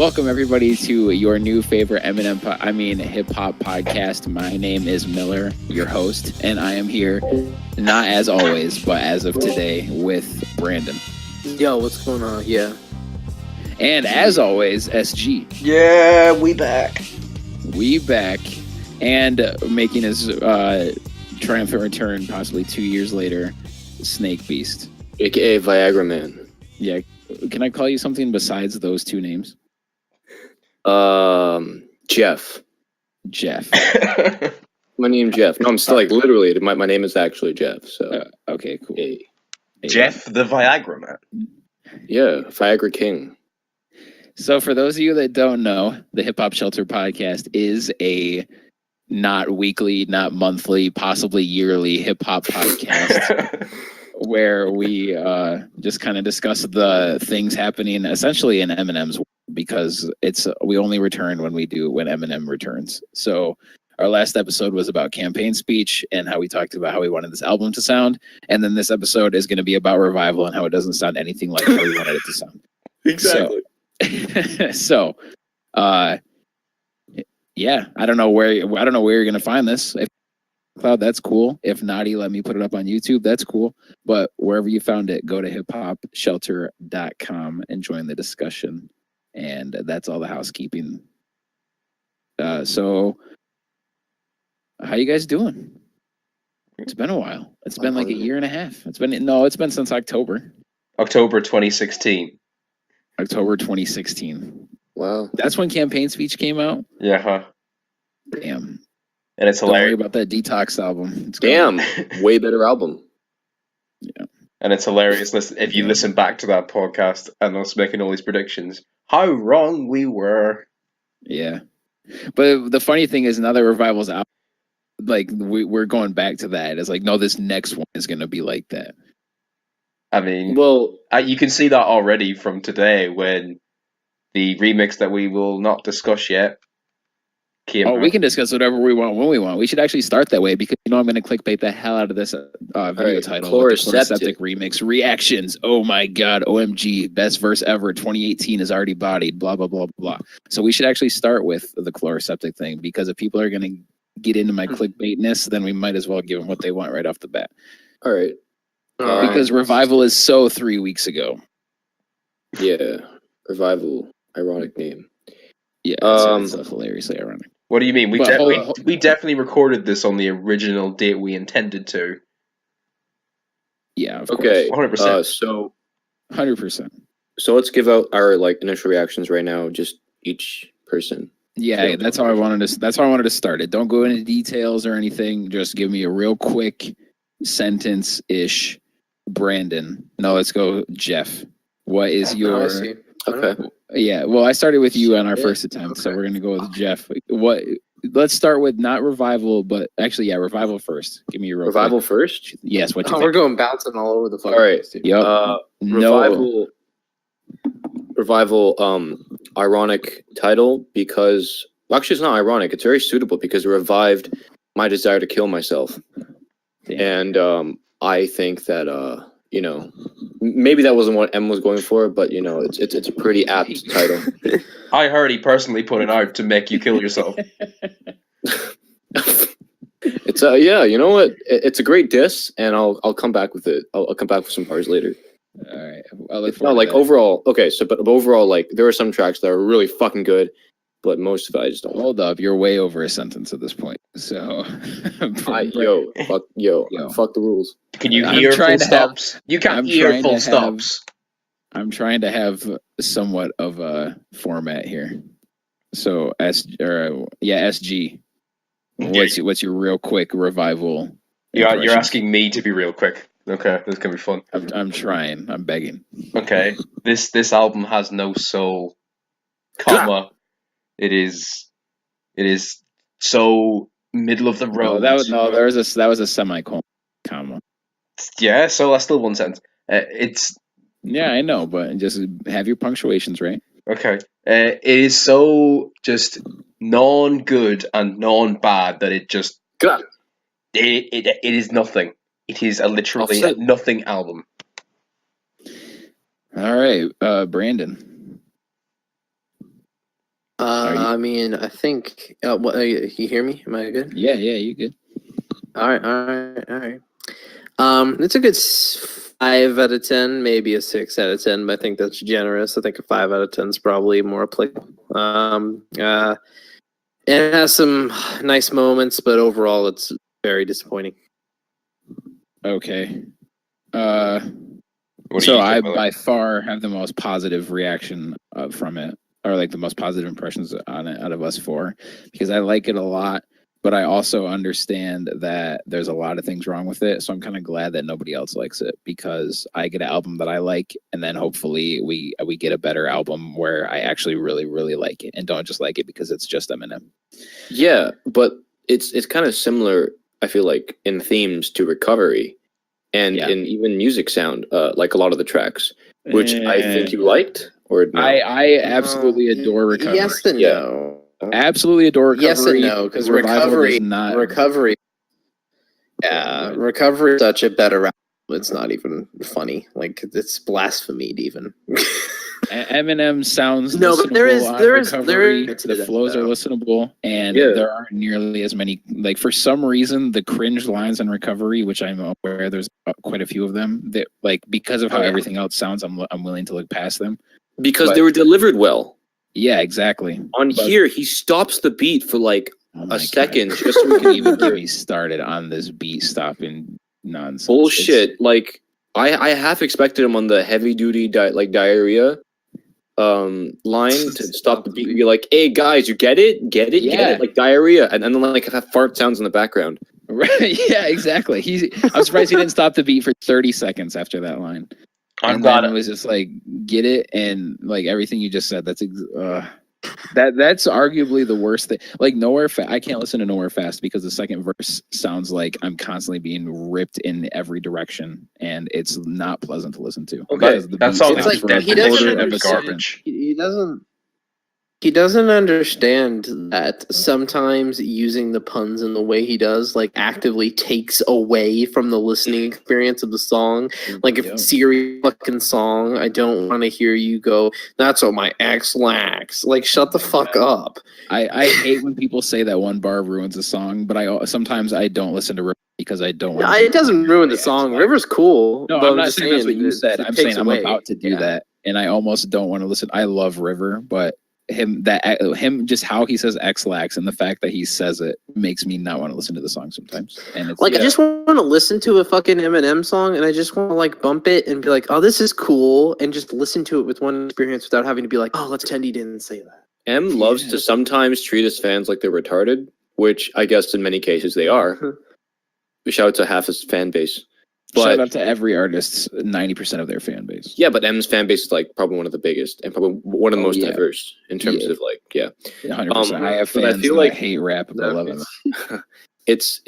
Welcome everybody to your new favorite Eminem, hip hop podcast. My name is Miller, your host, and I am here, not as always, but as of today, with Brandon. Yo, what's going on? Yeah. And as always, SG. Yeah, we back. We back, and making his triumphant return, possibly 2 years later, Snake Beast, AKA Viagra Man. Yeah. Can I call you something besides those two names? Jeff. My name's Jeff. No, I'm still literally. My name is actually Jeff. So okay, cool. Hey. Jeff the Viagra Man. Yeah, Viagra King. So for those of you that don't know, the Hip Hop Shelter podcast is a not weekly, not monthly, possibly yearly hip hop podcast where we just kind of discuss the things happening essentially in Eminem's world, because we only return when Eminem returns. So our last episode was about campaign speech and how we talked about how we wanted this album to sound, and then this episode is going to be about Revival and how it doesn't sound anything like how we wanted it to sound. Exactly. So, yeah, I don't know where you're gonna find this. If Cloud, that's cool. If not, let me put it up on YouTube. That's cool. But wherever you found it, go to hiphopshelter.com and join the discussion. And that's all the housekeeping. So, how you guys doing? It's been a while. It's been like a year and a half. It's been since October. October 2016. October 2016. Wow. That's when Campaign Speech came out? Yeah, huh? Damn. And it's Don't worry hilarious. about that Detox album. It's Damn. Way better album. Yeah. And it's hilarious if you listen back to that podcast and us making all these predictions. How wrong we were. Yeah. But the funny thing is, now that Revival's out, like, we're going back to that. It's like, no, this next one is going to be like that. I mean, Well, you can see that already from today when the remix that we will not discuss yet came out. We can discuss whatever we want when we want. We should actually start that way, because I'm going to clickbait the hell out of this video title. Chloraseptic remix reactions. Oh my God. OMG. Best verse ever. 2018 is already bodied. Blah, blah, blah, blah. So we should actually start with the Chloraseptic thing, because if people are going to get into my clickbaitness, then we might as well give them what they want right off the bat. all right. Because Revival is so 3 weeks ago. Yeah. Revival. Ironic name. Yeah, it's hilariously ironic. What do you mean? We But definitely recorded this on the original date we intended to. Yeah, of Okay. course. 100%. So 100%. let's give out our initial reactions right now, just each person. Yeah, that's how I wanted to start it. Don't go into details or anything. Just give me a real quick sentence-ish. Brandon. No, let's go, Jeff. What is your... Okay. Yeah, well, I started with you on our first attempt, so we're going to go with Jeff. Let's start with not Revival, but actually, yeah, Revival first. Give me your Revival first? Yes, what you think? We're going bouncing all over the fucking All right. place, dude. Yep. Revival, ironic title because... Well, actually, it's not ironic. It's very suitable because it revived my desire to kill myself. Damn. And I think that, maybe that wasn't what M was going for, but, it's a pretty apt title. I heard he personally put it out to make you kill yourself. It's, yeah, you know what? It's a great diss, and I'll come back with it. I'll come back with some bars later. All right. I'll look No, forward to that. overall, okay, but overall, there are some tracks that are really fucking good, but most of it I just don't like. Hold up, you're way over a sentence at this point. So, Fuck the rules. Can you I'm hear full trying to have- stops? You can't I'm hear trying full to have- stops. I'm trying to have somewhat of a format here. So SG. What's your real quick Revival? You're impression? asking me to be real quick. Okay, this is gonna be fun. I'm trying. I'm begging. Okay, this album has no soul, comma. It is so middle of the road. That was a semicolon, comma. Yeah, so that's still one sentence. Yeah, I know, but just have your punctuations right. Okay. It is so just non-good and non-bad that it just God. it is nothing. It is a literally a nothing album. All right, Brandon. I mean, I think. What? You hear me? Am I good? Yeah, you good. All right. It's a good 5 out of 10, maybe a 6 out of 10, but I think that's generous. I think a 5 out of 10 is probably more applicable. It has some nice moments, but overall, it's very disappointing. Okay. What do So you I think, Miller? by far have the most positive reaction from it, or like the most positive impressions on it out of us four, because I like it a lot. But I also understand that there's a lot of things wrong with it. So I'm kind of glad that nobody else likes it, because I get an album that I like, and then hopefully we get a better album where I actually really, really like it and don't just like it because it's just Eminem. Yeah, but it's kind of similar, I feel like, in themes to Recovery and in even music sound, like a lot of the tracks, which I think you liked, or no? I absolutely adore Recovery. Yes and Yeah. no. Absolutely adore Recovery. Yes and no, because Revival does not. Recovery. Yeah, Recovery is such a better album. It's not even funny. Like, it's blasphemy to even. Eminem sounds No, but there is Recovery. to The that, flows are though. listenable, and Yeah. there aren't nearly as many. Like, for some reason, the cringe lines on Recovery, which I'm aware there's quite a few of them, that, like, because of how everything else sounds, I'm willing to look past them. Because they were delivered well. Yeah, exactly. Here, he stops the beat for like a second, just so we Don't can even get me started on this beat stopping nonsense. bullshit. Like I half expected him on the heavy duty diarrhea line to stop the beat and be like, "Hey guys, you get it, get it," like diarrhea, and then like have fart sounds in the background. Right? Yeah, exactly. I'm surprised he didn't stop the beat for 30 seconds after that line. I'm glad it was just like, get it, and like everything you just said. That's arguably the worst thing. Like I can't listen to Nowhere Fast because the second verse sounds like I'm constantly being ripped in every direction, and it's not pleasant to listen to. Okay, that song It's like is he doesn't absolute understand. garbage. He doesn't understand that sometimes using the puns in the way he does, like, actively takes away from the listening experience of the song. Like, if Siri fucking song, I don't want to hear you go, "That's what my ex lacks." Like, shut the fuck up. I hate when people say that one bar ruins a song, but sometimes I don't listen to River because I don't want to. It doesn't ruin the song. River's cool. No, but I'm not saying that's what you said. I'm saying I'm about to do that, and I almost don't want to listen. I love River, but him just how he says X-Lax and the fact that he says it makes me not want to listen to the song sometimes. And it's like, I just want to listen to a fucking Eminem song, and I just want to like bump it and be like, "Oh, this is cool," and just listen to it with one experience without having to be like, "Oh, let's pretend he didn't say that." M loves to sometimes treat his fans like they're retarded, which I guess in many cases they are. We shout out to half his fan base. But, shout out to every artist's 90% of their fan base. Yeah, but M's fan base is like probably one of the biggest and probably one of the most diverse in terms of like 100%. I have fans that hate rap but love it. It's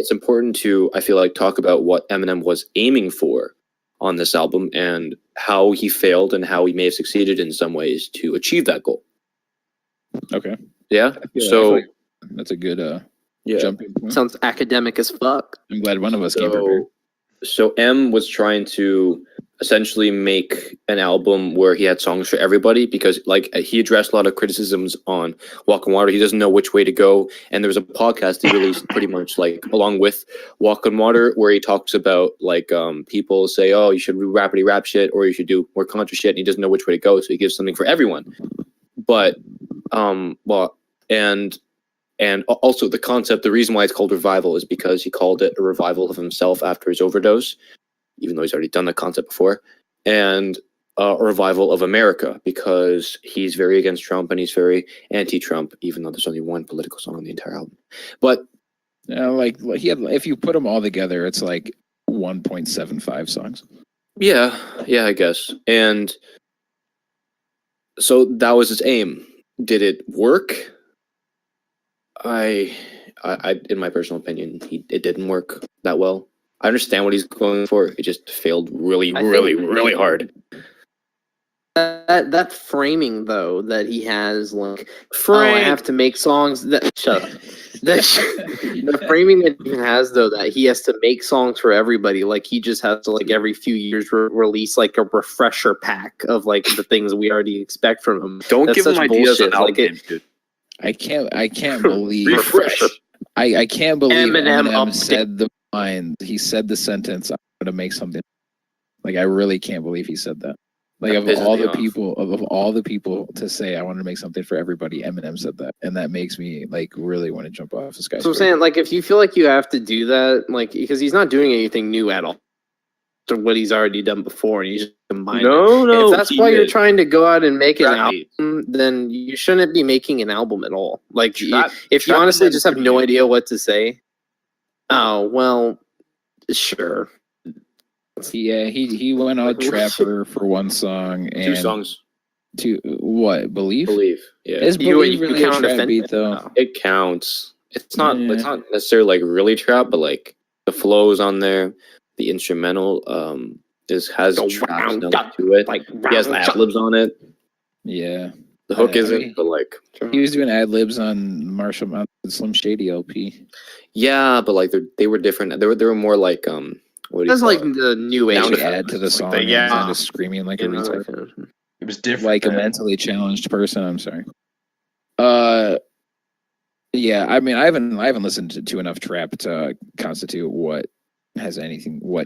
important to, I feel like, talk about what Eminem was aiming for on this album and how he failed and how he may have succeeded in some ways to achieve that goal. Okay. Yeah. So that's a good jumping point. Sounds academic as fuck. I'm glad one of us came prepared. So M was trying to essentially make an album where he had songs for everybody, because like he addressed a lot of criticisms on Walk on Water. He doesn't know which way to go, and there was a podcast he released pretty much like along with Walk on Water where he talks about like people say, oh, you should do rapidy rap shit or you should do more contra shit, and he doesn't know which way to go, so he gives something for everyone. But and also the concept, the reason why it's called Revival is because he called it a revival of himself after his overdose, even though he's already done that concept before, and a revival of America because he's very against Trump and he's very anti-Trump, even though there's only one political song on the entire album. But if you put them all together, it's like 1.75 songs. Yeah, I guess. And so that was his aim. Did it work? I in my personal opinion, it didn't work that well. I understand what he's going for. It just failed really hard. That framing though that he has, like, I have to make songs that shut up. The framing that he has, though, that he has to make songs for everybody, like he just has to, like, every few years release like a refresher pack of like the things we already expect from him. Don't That's give him such ideas on bullshit. album Like it- names, dude. I can't believe Refresh. I can't believe Eminem Eminem update. said the line. He said the sentence, "I'm gonna make something." Like I really can't believe he said that. Like That of pisses all me the off. people, of all the people to say I wanted to make something for everybody, Eminem said that, and that makes me like really want to jump off this guy's. So I'm saying, like, if you feel like you have to do that, like, because he's not doing anything new at all to what he's already done before, and you just combine it. No. If that's why you're trying to go out and make an Trap beats. album, then you shouldn't be making an album at all. Like, if you Trap honestly Eminem just have pretty no good. idea what to say, oh well, sure. Yeah, he went out trapper for one song and 2 songs, two what believe? believe. Yeah, Is You- believe you really a count trap offend- beat though? Oh. it counts. It's not. Yeah. It's not necessarily like really trap, but like the flows on there, the instrumental has Go trap round, sound to it. Like, He has ad libs on it. Yeah, The hook I isn't, mean- but like he was doing ad libs on Marshall Mathers Slim Shady LP. yeah, but like they were different. They were more like what do you that's call like it? the new age. Sound Like effects. add to the Like song, the- and yeah. kind of screaming like a You know, retard. that kind of- It was different. Like a man. mentally challenged person. I'm sorry. Yeah. I mean, I haven't listened to enough trap to constitute what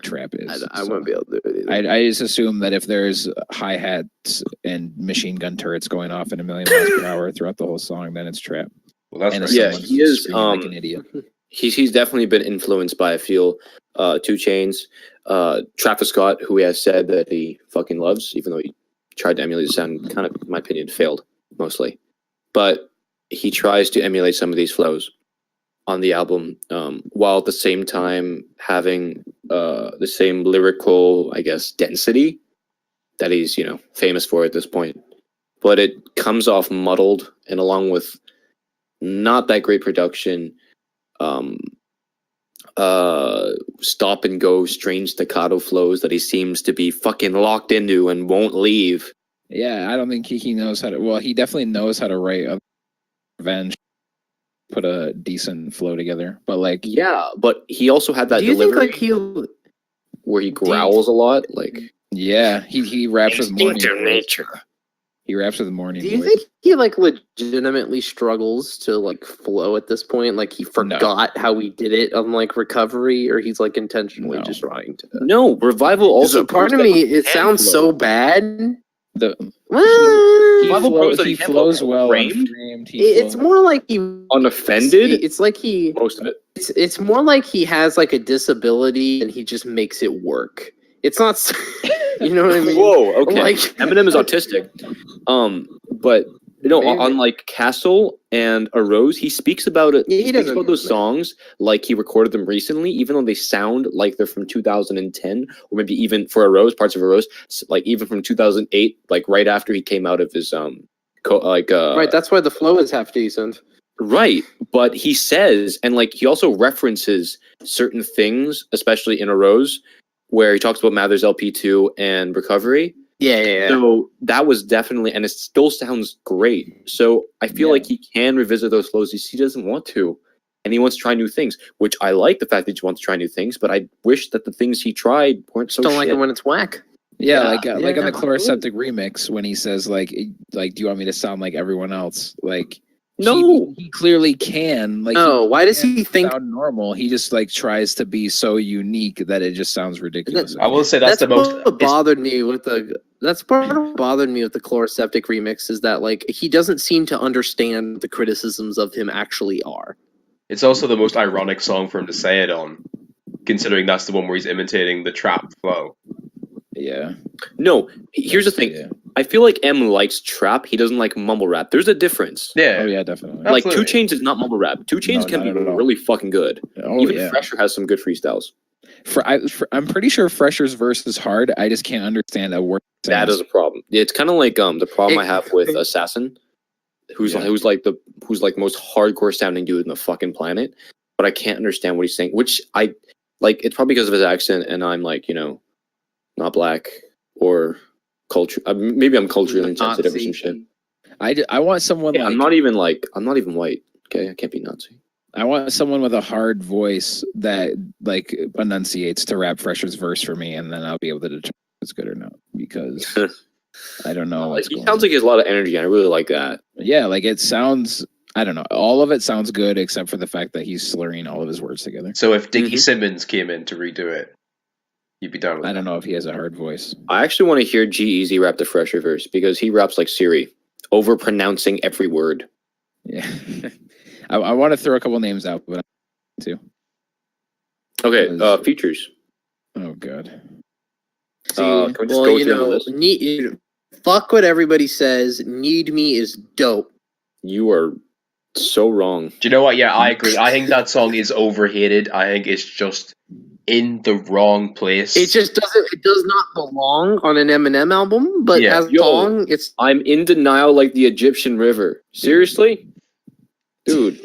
trap is. I so wouldn't be able to do it either. I just assume that if there's hi hats and machine gun turrets going off at 1,000,000 miles per hour throughout the whole song, then it's trap. Well, that's And right. if Yeah, someone's he is, screaming like an idiot. He's definitely been influenced by, I feel, 2 Chainz, Travis Scott, who he has said that he fucking loves, even though he tried to emulate the sound, kind of, in my opinion, failed mostly. But he tries to emulate some of these flows on the album, while at the same time having the same lyrical, I guess, density that he's, famous for at this point. But it comes off muddled, and along with not that great production, stop and go strange staccato flows that he seems to be fucking locked into and won't leave. Yeah, I don't think he knows how to. Well, he definitely knows how to write a revenge, put a decent flow together. But like, Yeah, but he also had that Do you think delivery like he? where he growls a lot. Like yeah, he raps with morning instinctive voice. nature. He raps with morning Do you voice. think he like legitimately struggles to like flow at this point? Like he forgot how he did it on like Recovery, or he's like intentionally No. just trying to. No, Revival also. So part of proves me, that he it can sounds flow. so bad. The Well, Revival proves that he he can flows flow. well. Framed? Framed. it's more like he Unoffended. It's like he. Most of it. It's more like he has like a disability and he just makes it work. It's not. You know what I mean? Whoa. Okay. Like- Eminem is autistic. But Maybe. on like Castle and A Rose, he speaks about it. Yeah, He he speaks doesn't- about those songs like he recorded them recently, even though they sound like they're from 2010, or maybe even for A Rose, parts of A Rose, like even from 2008, like right after he came out of his Right, that's why the flow is half decent. Right, but he says, and like he also references certain things, especially in A Rose, where he talks about Mathers LP2 and Recovery. Yeah. So that was definitely, and it still sounds great. So I feel Yeah. like he can revisit those flows. He doesn't want to, and he wants to try new things. Which I like the fact that he wants to try new things, but I wish that the things he tried weren't so Don't shit. like it when it's whack. Yeah, Yeah, like on the yeah, Chloraseptic remix when he says like do you want me to sound like everyone else? Like No. he clearly can. Like Oh, why does he can't think sound normal? He just like tries to be so unique that it just sounds ridiculous. I will say that's the most. what bothered me with the that's part of what bothered me with the Chloraseptic remix is that like he doesn't seem to understand what the criticisms of him actually are. It's also the most ironic song for him to say it on, considering that's the one where he's imitating the trap flow. Yeah. No, here's the thing. Yeah. I feel like M likes trap. He doesn't like mumble rap. There's a difference. Yeah. Oh yeah, definitely. Like 2 Absolutely. Chainz is not mumble rap. 2 Chainz No, can be not at all. really fucking good. Oh Even yeah. Fresher has some good freestyles. I'm pretty sure Fresher's verse is hard. I just can't understand a word. That is a problem. It's kind of like the problem I have with Assassin, who's Yeah. who's like most hardcore sounding dude in the fucking planet, but I can't understand what he's saying. Which I like. It's probably because of his accent, and I'm like not black or culture. Maybe I'm culturally insensitive or some shit. I want someone Yeah, like I'm not even white. Okay, I can't be Nazi. I want someone with a hard voice that like enunciates to rap Fresher's verse for me, and then I'll be able to determine if it's good or not. Because I don't know what's He going sounds on. like he has a lot of energy, and I really like that. Yeah, like it sounds. I don't know. All of it sounds good except for the fact that he's slurring all of his words together. So if Diggy Mhm. Simmons came in to redo it, you'd be down with I it. don't know if he has a hard voice. I actually want to hear G-Eazy rap the Fresher verse because he raps like Siri, over pronouncing every word. Yeah, I want to throw a couple names out, but too. Okay, Because- features. Oh god. See, can we just well, go you through the know, list? fuck what everybody says. Need Me is dope. You are so wrong. Do you know what? Yeah, I agree. I think that song is overhated. I think it's just in the wrong place. It just doesn't. It does not belong on an Eminem album. But Yeah. as a Yo. song, it's I'm in denial like the Egyptian river. Seriously? Dude,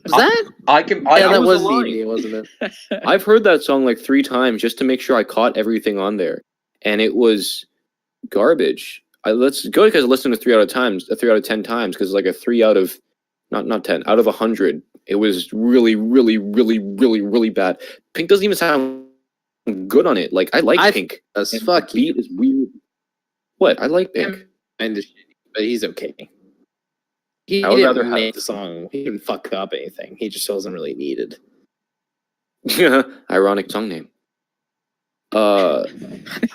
was that. I can. Yeah, that was was a line. Need Me, wasn't it? I've heard that song like 3 times just to make sure I caught everything on there. And it was garbage. Let's go because I listened to 3 out of 10 times because like a 3 out of not 10 out of 100. It was really, really, really, really, really bad. Pink doesn't even sound good on it. Like I like Pink. As And fuck the beat is weird. What? I like Pink. kind of shitty, but he's okay. He I would rather didn't have- make the song. He didn't fuck up anything. He just wasn't really needed. Ironic song name.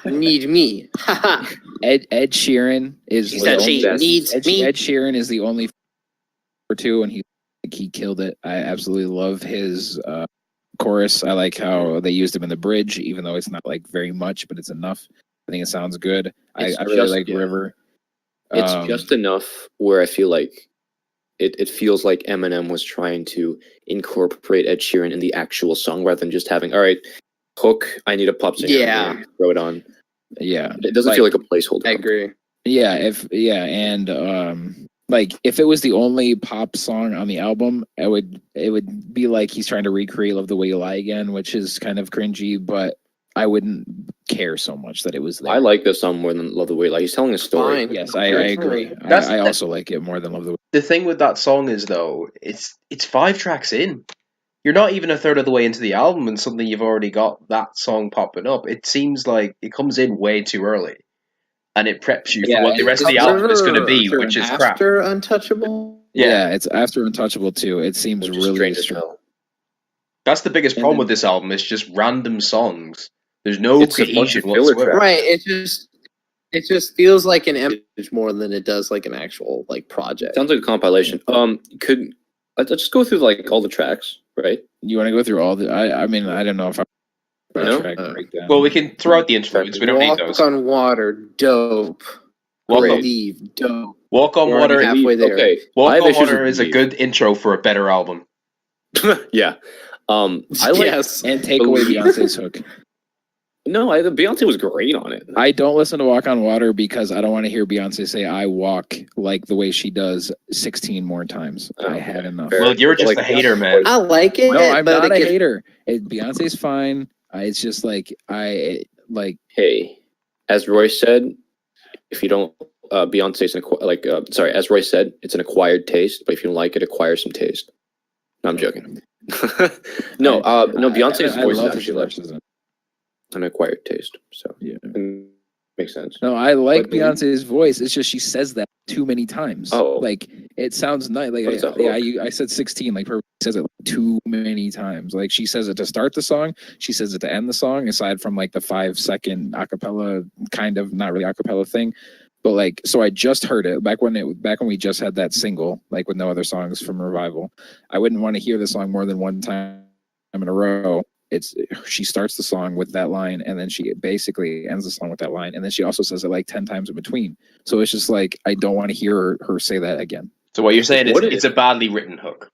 Need Me. Haha. Ed Sheeran is She the said only- she needs Ed me. Sheeran is the only for two, and he killed it. I absolutely love his chorus. I like how they used him in the bridge, even though it's not like very much, but it's enough. I think it sounds good. I It's really just- like yeah. River. It's just enough where I feel like it feels like Eminem was trying to incorporate Ed Sheeran in the actual song rather than just having, all right, hook, I need a pop singer. Yeah. I'm gonna throw it on. Yeah, It doesn't feel like a placeholder. I agree. yeah, and like if it was the only pop song on the album, it would be like he's trying to recreate "Love the Way You Lie" again, which is kind of cringy, but I wouldn't care so much that it was there. I like this song more than Love the Way. Like he's telling a story. Fine. Yes, I agree. That's- I also like it more than Love the Way. The thing with that song is though, it's 5 tracks in. You're not even a third of the way into the album, and suddenly you've already got that song popping up. It seems like it comes in way too early, and it preps you Yeah, for what the rest of the Is album is going to River be, which is crap. after Untouchable. Yeah, it's after Untouchable too. It seems Which is really strange as strange. hell. That's the biggest And problem then- with this album. It's just random songs. There's no It's a bunch cohesion of filler whatsoever. tracks. Right. It just feels like an image more than it does like an actual like project. Sounds like a compilation. Let's just go through like all the tracks, right? You want to go through all the? I mean, I don't know if I. No? Track breakdown. Well, we can throw out the interludes. We don't need Walk those. on Water, dope. Walk on, Believe, dope. Walk on We're Water. already halfway there. Okay. I Walk have on issues Water with is a Believe. good intro for a better album. Yeah. I like. Yes. and take away Believe- Beyonce's hook. No, the Beyonce was great on it. I don't listen to Walk on Water because I don't want to hear Beyonce say "I walk" like the way she does 16 more times. Oh, I had enough. fair. Well, you're just Like- a hater, man. I like it. No, I'm but not it a gets- hater. Beyonce's fine. It's just like Hey, as Roy said, if you don't, Beyonce's as Roy said, it's an acquired taste. But if you don't like it, acquire some taste. No, I'm joking. No, Beyonce's I voice is love actually her like verses. an acquired taste. So Yeah. it makes sense. No, I like But Beyonce's voice. It's just she says that too many times. Oh. Like it sounds nice. Like But it's a I said 16. Like her says it too many times. Like she says it to start the song. She says it to end the song. Aside from like the 5-second acapella kind of not really acapella thing, but like so I just heard it back when we just had that single like with no other songs from Revival. I wouldn't want to hear the song more than one time in a row. She starts the song with that line and then she basically ends the song with that line and then she also says it like 10 times in between. So it's just like I don't want to hear her say that again. So what you're saying is What is- it's a badly written hook.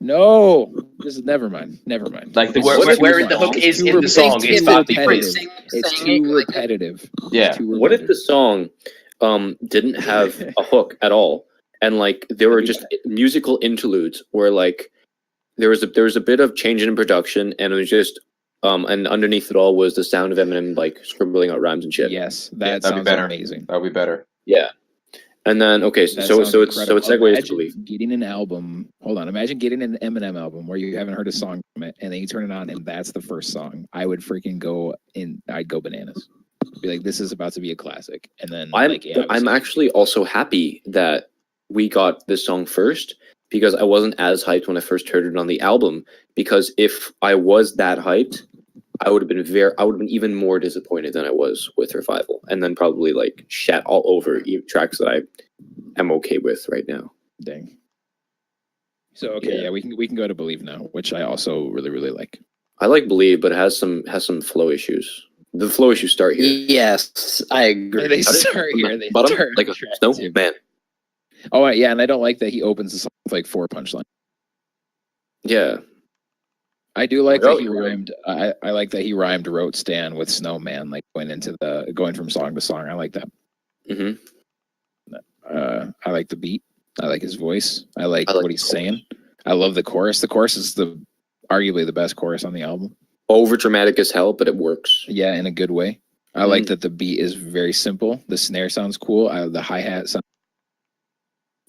No, this is never mind. Like the It's where, too where much. the hook It's is too in the song is repetitive. badly Repetitive. written. It's too repetitive. Yeah. It's too What if the repetitive. song didn't have a hook at all, and like there were just musical interludes where like there was a bit of change in production, and it was just and underneath it all was the sound of Eminem like scribbling out rhymes and shit. Yes, Yeah, that that'd be sounds better. amazing. That'll be better. Yeah. And then okay, That so sounds it incredible. segues to Imagine Believe. getting an album. Hold on, imagine getting an Eminem album where you haven't heard a song from it, and then you turn it on, and that's the first song. I would freaking go in. I'd go bananas. Be like, this is about to be a classic, and then I'm actually also happy that we got this song first because I wasn't as hyped when I first heard it on the album. Because if I was that hyped, I would have been even more disappointed than I was with Revival, and then probably like shat all over tracks that I am okay with right now. Dang. So okay, yeah, we can go to Believe now, which I also really really like. I like Believe, but it has some flow issues. The flow issues start here. Yes, I agree. They start here. They Bottom, start like a track snow two. man. Oh yeah, and I don't like that he opens the song with like 4 punchlines. Yeah, I do like Oh, that he you're right. rhymed. I like that he rhymed "wrote Stan" with "snowman," like going from song to song. I like that. hmm I like the beat. I like his voice. I like I like what the he's chorus. saying. I love the chorus. The chorus is arguably the best chorus on the album. over dramatic as hell, but it works. Yeah, in a good way. I like that the beat is very simple. The snare sounds cool. The hi hat sounds.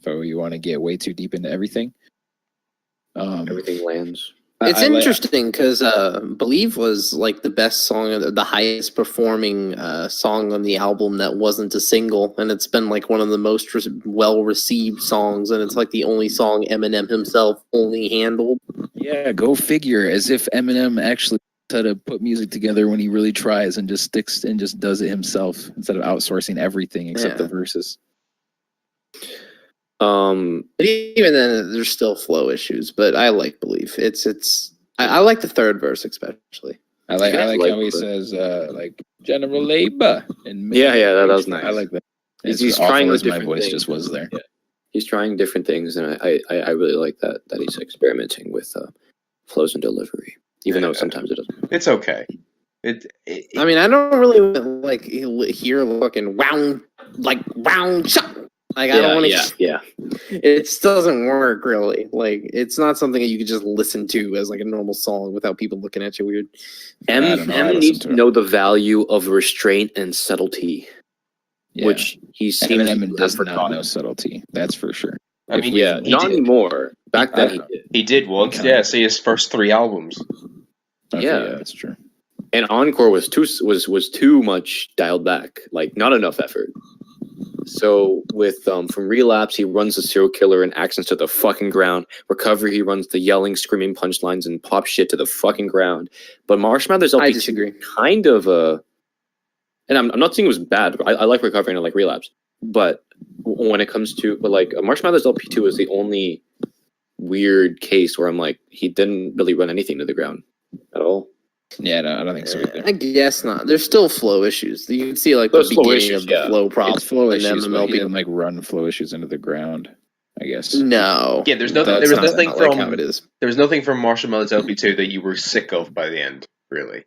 So you want to get way too deep into everything. Everything lands. It's I like- interesting because "Believe" was like the best song, the highest performing song on the album that wasn't a single, and it's been like one of the most well received songs, and it's like the only song Eminem himself only handled. Yeah, go figure. As if Eminem actually had to put music together when he really tries and just sticks and just does it himself instead of outsourcing everything except the verses. But even then, there's still flow issues. But I like "Believe." I like the third verse especially. I like like how he the- says like General Labor and Yeah, that was nice. I like that. He's trying as with my different voice things. just was there. Yeah. He's trying different things, and I really like that he's experimenting with flows and delivery, even though sometimes it doesn't. It's okay. I mean, I don't really like hear fucking round shot. Like I don't want to. Yeah. It still doesn't work really. Like it's not something that you could just listen to as like a normal song without people looking at you weird. I don't know, I M listen needs to to it. know the value of restraint and subtlety, Yeah. which he seems Eminem to does have not forgotten. know subtlety. That's for sure. I mean, Yeah, he not did, anymore. Back then, he I- did. he did once. Kinda. Yeah, see his first 3 albums. Okay, Yeah. that's true. And Encore was too much dialed back, like not enough effort. So with from Relapse, he runs the serial killer and accents to the fucking ground. Recovery, he runs the yelling, screaming punchlines and pop shit to the fucking ground. But Marshall Mathers LP I disagree. kind of and I'm not saying it was bad. I like Recovery and I like Relapse, but when it comes to Marshall Mathers LP2 is the only weird case where I'm like, he didn't really run anything to the ground at all. Yeah, no, I don't think so either. I guess not. There's still flow issues. You can see like the There's flow beginning issues, of the yeah. flow problem. It's flow and issues, then but he MLB. didn't like run flow issues into the ground. I guess. No. Yeah, there's nothing. That's There was not- nothing Not like how from. it is. There was nothing from Marshall Mathers LP2 that you were sick of by the end. Really.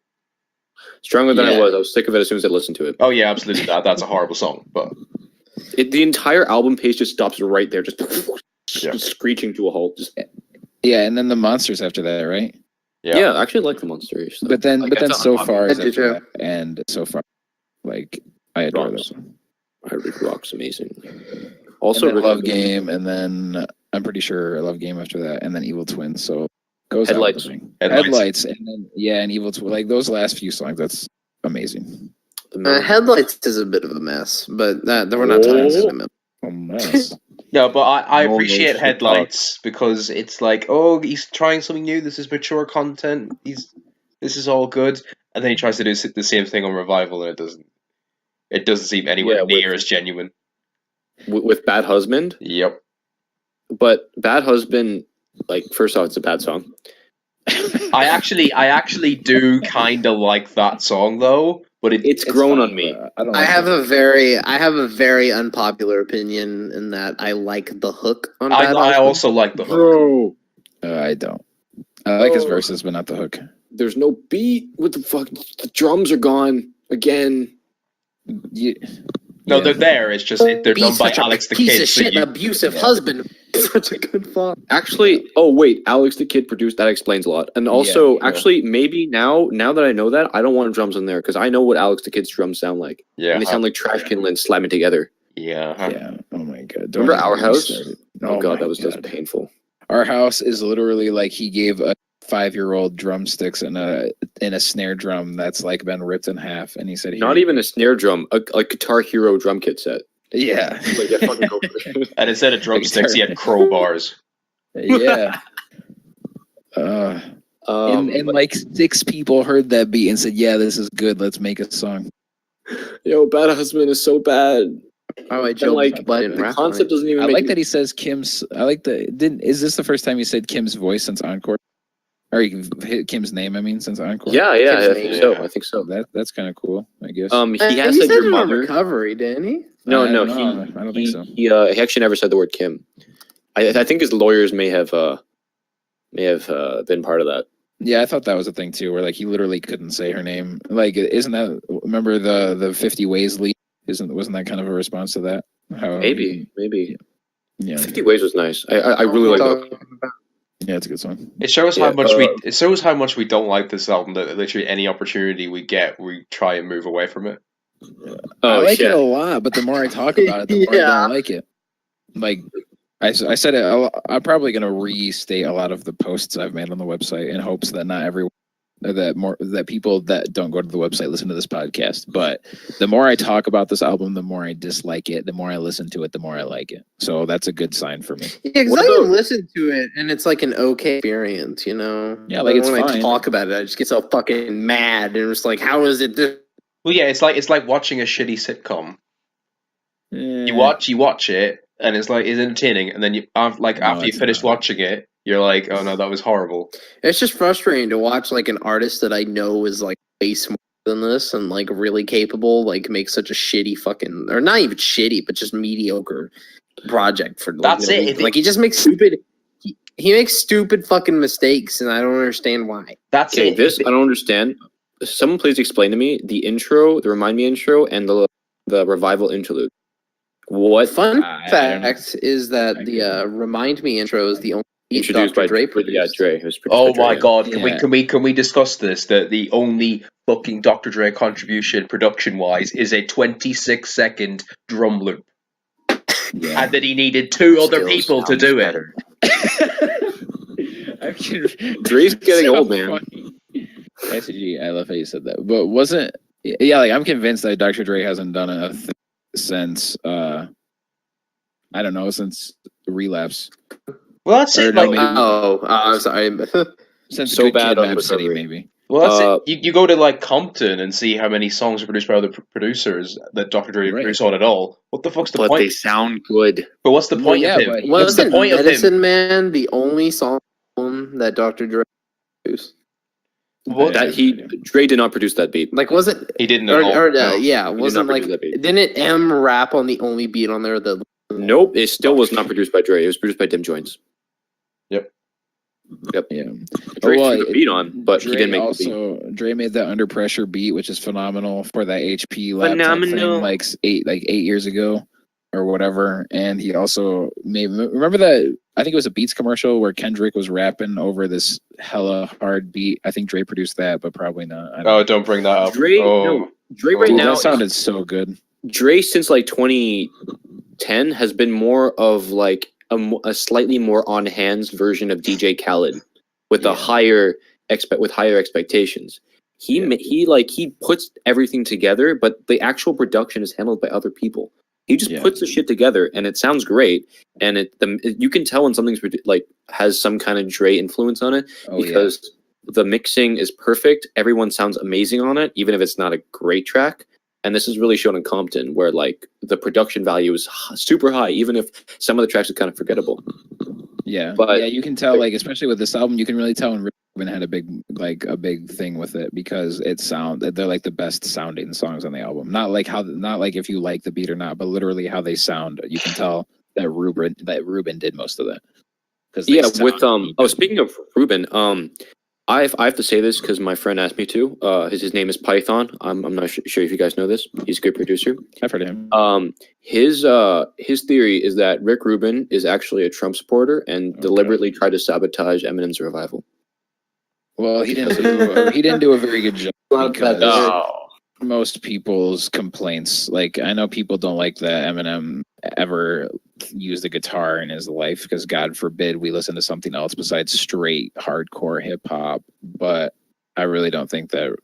Stronger than Yeah. I was sick of it as soon as I listened to it. Oh yeah, absolutely. That's a horrible song, but The entire album page just stops right there, just Yeah. screeching to a halt. Just Yeah, and then the monsters after that, right? yeah, I actually like the monsters. So. But then, Like, but then that's so not far I is do after too. that, and so far, like I adore Rocks. this one. Rick Rock's amazing. Also, Also, Rick Love Game, and then I'm pretty sure Love Game after that, and then Evil Twin. So goes out Headlights. the thing. Headlights. Headlights, and then and Evil Twin. Like those last few songs, that's amazing. Headlights is a bit of a mess, but we're not talking about Eminem. A mess. no, but I No, appreciate no shit, Headlights because it's like, oh, he's trying something new. This is mature content. This is all good, and then he tries to do the same thing on Revival, and it doesn't. It doesn't seem anywhere Yeah, near as genuine. with Bad Husband, Yep. but Bad Husband, like first off, it's a bad song. I actually do kind of like that song though, but It's grown on me. I don't. I like have that. I have a very unpopular opinion in that I like the hook on I Bad I Husband. also like the hook. Bro, I don't. I like his Oh. verses, but not the hook. there's no beat. What the fuck? The drums are gone again. Yeah. No, Yeah. they're there. It's just they're Be done by such a Alex the piece Kid. of so shit, you- abusive Yeah. husband. Such a good fuck. Actually, oh wait, Alex the Kid produced that explains a lot. And also, Yeah. actually, maybe now that I know that, I don't want drums in there because I know what Alex the Kid's drums sound like. yeah, And they sound like trash can lids slamming together. Yeah. Yeah. Oh my god. Don't Remember even Our get me House? started. Oh, God, my that was just painful. Our House is literally like he gave a 5-year-old drumsticks and a snare drum that's like been ripped in half, and he said, Not even a snare drum, a Guitar Hero drum kit set. Yeah. Like, yeah, fucking go for it. And instead of drumsticks, he had crowbars. Yeah. And like 6 people heard that beat and said, "Yeah, this is good. Let's make a song." Yo, Bad Husband is so bad. Oh, I And Joe like Budden the rap concept on it. doesn't even I make like that he says Kim's. I like the. Is this the first time you said Kim's voice since Encore? Or you hit Kim's name? I mean, since Encore. Yeah, Kim's I name. think so. I think so. That's kind of cool. I guess. He has he said said your it on mother. Recovery, didn't he? No, I no, don't know. I don't think so. He actually never said the word Kim. I think his lawyers may have been part of that. Yeah, I thought that was a thing too, where like he literally couldn't say her name. Like, isn't that? Remember the 50 Ways lead? Wasn't that kind of a response to that? How Maybe. Yeah. 50 Ways was nice. I really like that. Yeah, it's a good song. It shows Yeah, how much we don't like this album. That literally any opportunity we get, we try and move away from it. I like it a lot, but the more I talk about it, the more I don't like it. Like I said it. I'm probably going to restate a lot of the posts I've made on the website in hopes that not everyone, that people that don't go to the website listen to this podcast. But the more I talk about this album, the more I dislike it. The more I listen to it, the more I like it. So that's a good sign for me. Yeah, because I can listen to it and it's like an okay experience, you know? Yeah, like, it's when fine. I talk about it, I just get so fucking mad and it's like, how is it this? Well, yeah, it's like watching a shitty sitcom. You watch it, and it's entertaining, and then after you finish watching it, you're like, oh no, that was horrible. It's just frustrating to watch like an artist that I know is like way smarter than this and like really capable, like make such a shitty fucking, or not even shitty, but just mediocre project for. That's it. Like he just makes stupid. He makes stupid fucking mistakes, and I don't understand why. That's Okay, it. this I don't understand. Someone please explain to me the intro, the Remind Me intro, and the Revival interlude. What Fun fact is that the Remind Me intro is the only introduced Dr. by Dre produced. Yeah, Dre. It was produced Oh by Dre, my yeah. god, Yeah. can we discuss this? That the only fucking Dr. Dre contribution production wise is a 26-second drum loop. Yeah. And that he needed 2 other people to do it. Dre's getting old, man. SG, I love how you said that. But wasn't like I'm convinced that Dr. Dre hasn't done a thing since I don't know, since Relapse. Well, that's Or it. no, Like, maybe- I'm sorry. Since So Good bad Kid, on Mad City, Recovery. maybe. well, that's it. You go to like Compton and see how many songs are produced by other producers that Dr. Dre Right. produced on at all. What the fuck's the But point? they sound good. But what's the Well, point yeah, of him? but What's the Wasn't point of him? Medicine Man the only song that Dr. Dre produced? What? That Dre did not produce that beat. Like, wasn't He didn't at all. No. yeah, did wasn't not like produce that beat. didn't M rap on the only beat on there that Nope, it still was not produced by Dre. It was produced by Dim Joins. Yep. Yeah. Dre Well, threw the beat on, but he didn't make the beat. Dre made that Under Pressure beat, which is phenomenal for that HP laptop Phenomenal. thing, like 8 years ago or whatever. And he also remember that, I think it was a Beats commercial where Kendrick was rapping over this hella hard beat. I think Dre produced that, but probably not. I Oh, don't bring that up. Dre, oh. no, Dre right Dude, now. that sounded so good. Dre since like 2010 has been more of like a slightly more on hands version of DJ Khaled with a higher expectations. He puts everything together, but the actual production is handled by other people. He just puts the shit together, and it sounds great. And you can tell when something's like has some kind of Dre influence on it because the mixing is perfect. Everyone sounds amazing on it, even if it's not a great track. And this is really shown in Compton, where like the production value is super high, even if some of the tracks are kind of forgettable. Yeah, But you can tell, like, especially with this album, you can really tell when Rubin had a big thing with it, because they're like the best sounding songs on the album. Not like if you like the beat or not, but literally how they sound. You can tell that Rubin did most of that. Speaking of Rubin, I have to say this because my friend asked me to. His name is Python. I'm not sure if you guys know this. He's a good producer. I've heard of him. His theory is that Rick Rubin is actually a Trump supporter and deliberately tried to sabotage Eminem's revival. Well, he didn't do a very good job. most people's complaints. Like, I know people don't like that Eminem ever used the guitar in his life because God forbid we listen to something else besides straight hardcore hip hop. But I really don't think that.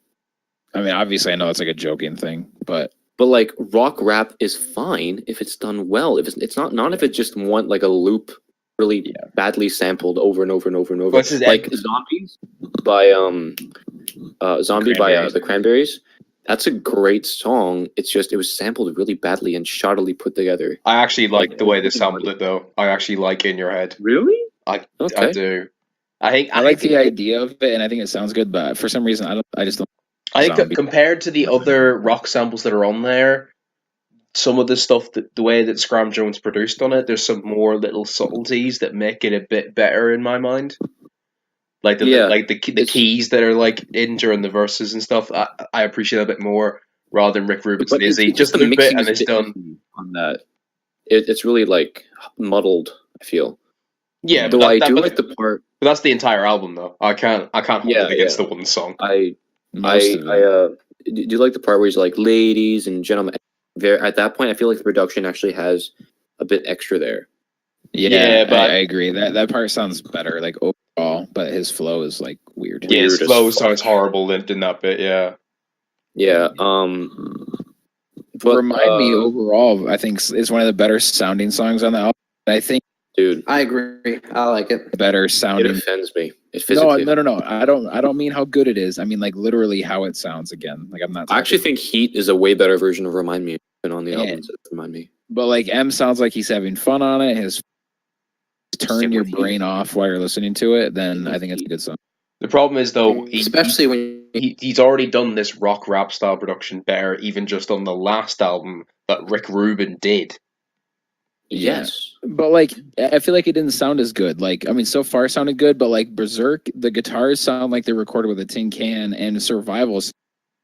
I mean, obviously, I know it's like a joking thing, but like rock rap is fine if it's done well. If it's not if it's just one like a loop, really badly sampled over and over and over and over. What's his like Zombies by Zombie by the Cranberries. That's a great song. It's just it was sampled really badly and shoddily put together. I actually like the way they sampled it, though. I actually like In Your Head. Really? I Okay. do. I like the idea of it, and I think it sounds good. But for some reason, I just don't. I think compared to the other rock samples that are on there, some of the stuff the way that Scram Jones produced on it, there's some more little subtleties that make it a bit better in my mind. Like the keys that are like in during the verses and stuff, I appreciate a bit more rather than Rick Rubin's Lizzie. Just the loop it mixing and is it's done. On that. It's really like muddled, I feel. Yeah, though I do like the part. But that's the entire album, though. I can't hold it against the one song. Do you like the part where he's like, "Ladies and gentlemen"? At that point, I feel like the production actually has a bit extra there. Yeah, but I agree that part sounds better, like overall. But his flow is like weird. Yeah, his flow sounds horrible in that bit. Yeah. Yeah. But Remind Me overall, I think is one of the better sounding songs on the album. I think. Dude, I agree. I like it. Better sounding. It offends me. It physically. No. I don't mean how good it is. I mean like literally how it sounds again. Like I'm not. I actually think Heat is a way better version of Remind Me than on the albums. Remind Me. But like M sounds like he's having fun on it. His turn your brain off while you're listening to it. Then I think it's a good song. The problem is though, especially when he's already done this rock rap style production better, even just on the last album that Rick Rubin did. Yes, but like I feel like it didn't sound as good. Like I mean, so far it sounded good, but like Berserk, the guitars sound like they're recorded with a tin can, and Survival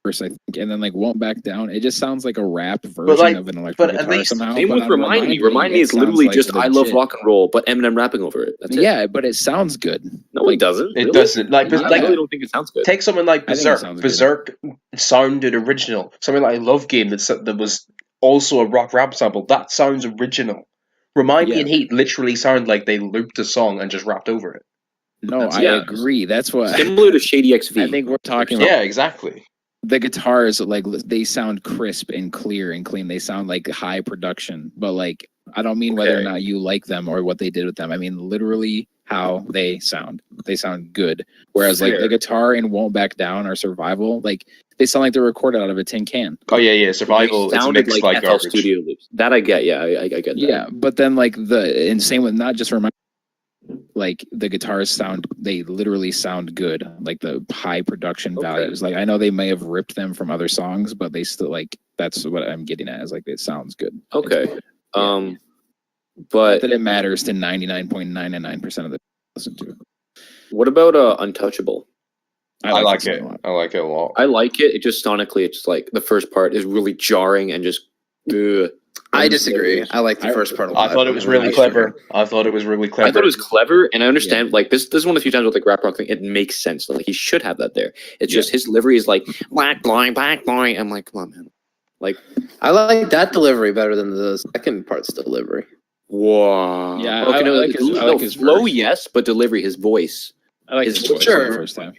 first, I think, and then like Won't Back Down. It just sounds like a rap version of an electric guitar somehow. Same with Remind Me. Remind Me is literally just I love rock and roll, but Eminem rapping over it. That's it. Yeah, but it sounds good. No, it doesn't. It doesn't. Like, I really don't think it sounds good. Take something like Berserk. Berserk sounded original. Something like Love Game that was also a rock rap sample. That sounds original. Remind Me and Heat literally sound like they looped a song and just rapped over it. No, I agree. That's what similar to Shady XV. I think we're talking about. Yeah, exactly. The guitars, like they sound crisp and clear and clean. They sound like high production, but like I don't mean whether or not you like them or what they did with them. I mean literally how they sound. They sound good. Whereas like the guitar in Won't Back Down or Survival, like they sound like they're recorded out of a tin can. Oh yeah. Survival sounded like FL Studio loops. That I get. Yeah, I get that. Yeah, but then like and same with not just Remind. Like the guitars they literally sound good, like the high production values. Like I know they may have ripped them from other songs, but they still like that's what I'm getting at is like it sounds good. Okay. But that it matters to 99.99% of the listen to. What about Untouchable? I like it. I like it a lot. I like it. It just sonically, it's like the first part is really jarring and just. I disagree. I like the first part a lot. I thought it was really clever. I thought it was clever, and I understand. Like this is one of the few times with like rap rock thing. It makes sense. Like he should have that there. It's just his delivery is like black boy. I'm like, come on, man. Like I like that delivery better than the second part's delivery. Wow. Yeah, okay, I like his flow, verse. Yes, but delivery, his voice. I like his voice the first time.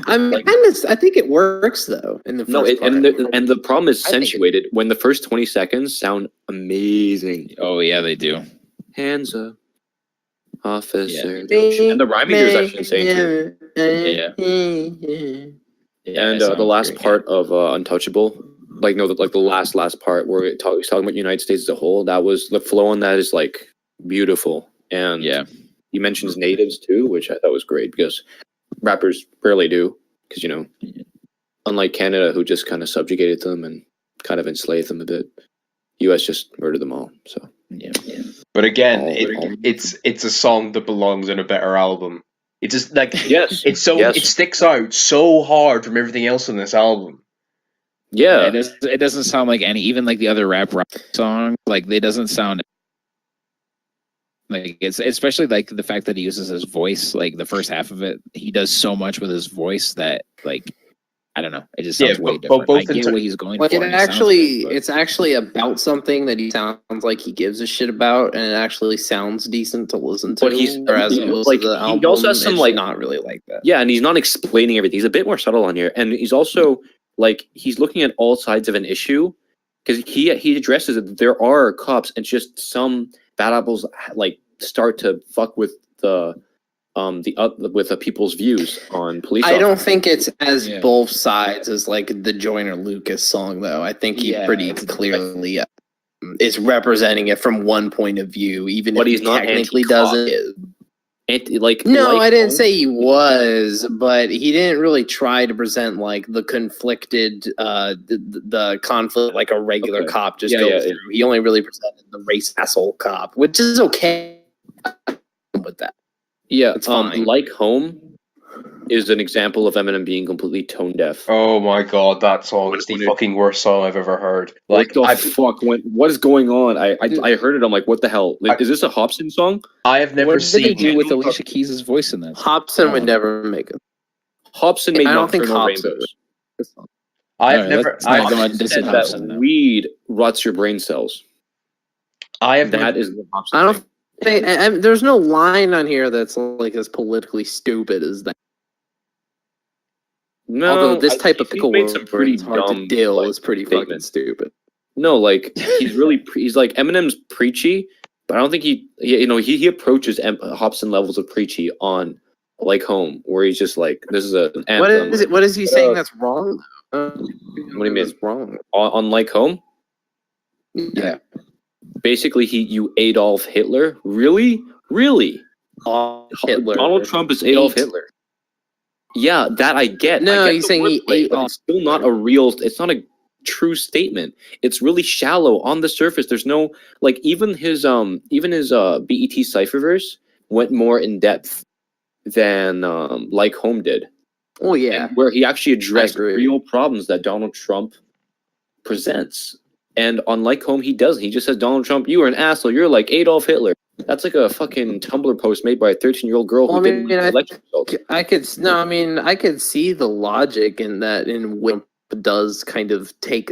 I think it works though in the first part. And the problem is accentuated when the first 20 seconds sound amazing. Oh yeah, they do. Hands up, officer. And the rhyming is actually insane too. And the last part of Untouchable, the last part where he's talking about the United States as a whole. That was the flow on that is like beautiful. And he mentions natives too, which I thought was great because rappers rarely do, because unlike Canada, who just kind of subjugated them and kind of enslaved them a bit, U.S. just murdered them all. So But again, it's a song that belongs in a better album. It's just like it sticks out so hard from everything else on this album. Yeah, it doesn't sound like even like the other rap songs. Like they doesn't sound. Like it's especially like the fact that he uses his voice, like the first half of it, he does so much with his voice that like I don't know. It just sounds way but different. both I get what he's going Like for. and it sounds good, but- it's actually about something that he sounds like he gives a shit about, and it actually sounds decent to listen to. But he's- whereas yeah, most like, of the he album, also has some, it's like- not really like that. Yeah, and he's not explaining everything. He's a bit more subtle on here, and he's also like he's looking at all sides of an issue because he addresses that there are cops, and just some bad apples like start to fuck with the people's views on police. I don't officers. think it's as Yeah. both sides as like the Joyner Lucas song, though. I think he Yeah, pretty it's- clearly is representing it from one point of view, even But if he's he not technically anti-cop. doesn't. No, I didn't say he was, but he didn't really try to present like the conflicted, the conflict like a regular Okay. cop just Yeah, goes yeah, through. He only really presented the race asshole cop, which is okay with that. Yeah, It's fine. Like Home is an example of Eminem being completely tone deaf. Oh my god, that song is the When it- fucking worst song I've ever heard. Like, Like, what the fuck? What is going on? I heard it. I'm like, what the hell? Like, is this a Hobson song? I have never What did they seen do with any- Alicia Keys' voice in that? Hobson would never make it. Hobson made I don't think Nocturnal Hobson Rainbows. I've Alright, never. let's not go I, on dissing Said Hobson, that though. weed rots your brain cells. I have That never. is the Hobson I don't thing. think there's no line on here that's like as politically stupid as that. No, Although this I type of think he's pickle made some pretty it's hard dumb to dill like, is pretty fucking statements. stupid. No, like he's really he's like Eminem's preachy, but I don't think he approaches Hobson levels of preachy on Like Home, where he's just like, this is an anthem. What is it? What is he But, saying that's wrong? What do you mean? That's wrong? On Like Home? Yeah. Basically, you Adolf Hitler. Really? Hitler. Donald Trump is Adolf Hitler. Yeah, that I get. No, I get he's the saying he wordplay, ate but off it's still not a real. It's not a true statement. It's really shallow on the surface. There's no like even his BET Cypherverse went more in depth than Like Home did. Oh yeah. Where he actually addressed agree. real problems that Donald Trump presents. And on Like Home, he doesn't. He just says, Donald Trump, you are an asshole. You're like Adolf Hitler. That's like a fucking Tumblr post made by a 13-year-old girl who Well, I didn't mean, like election results. I could see the logic in that in Wimp does kind of take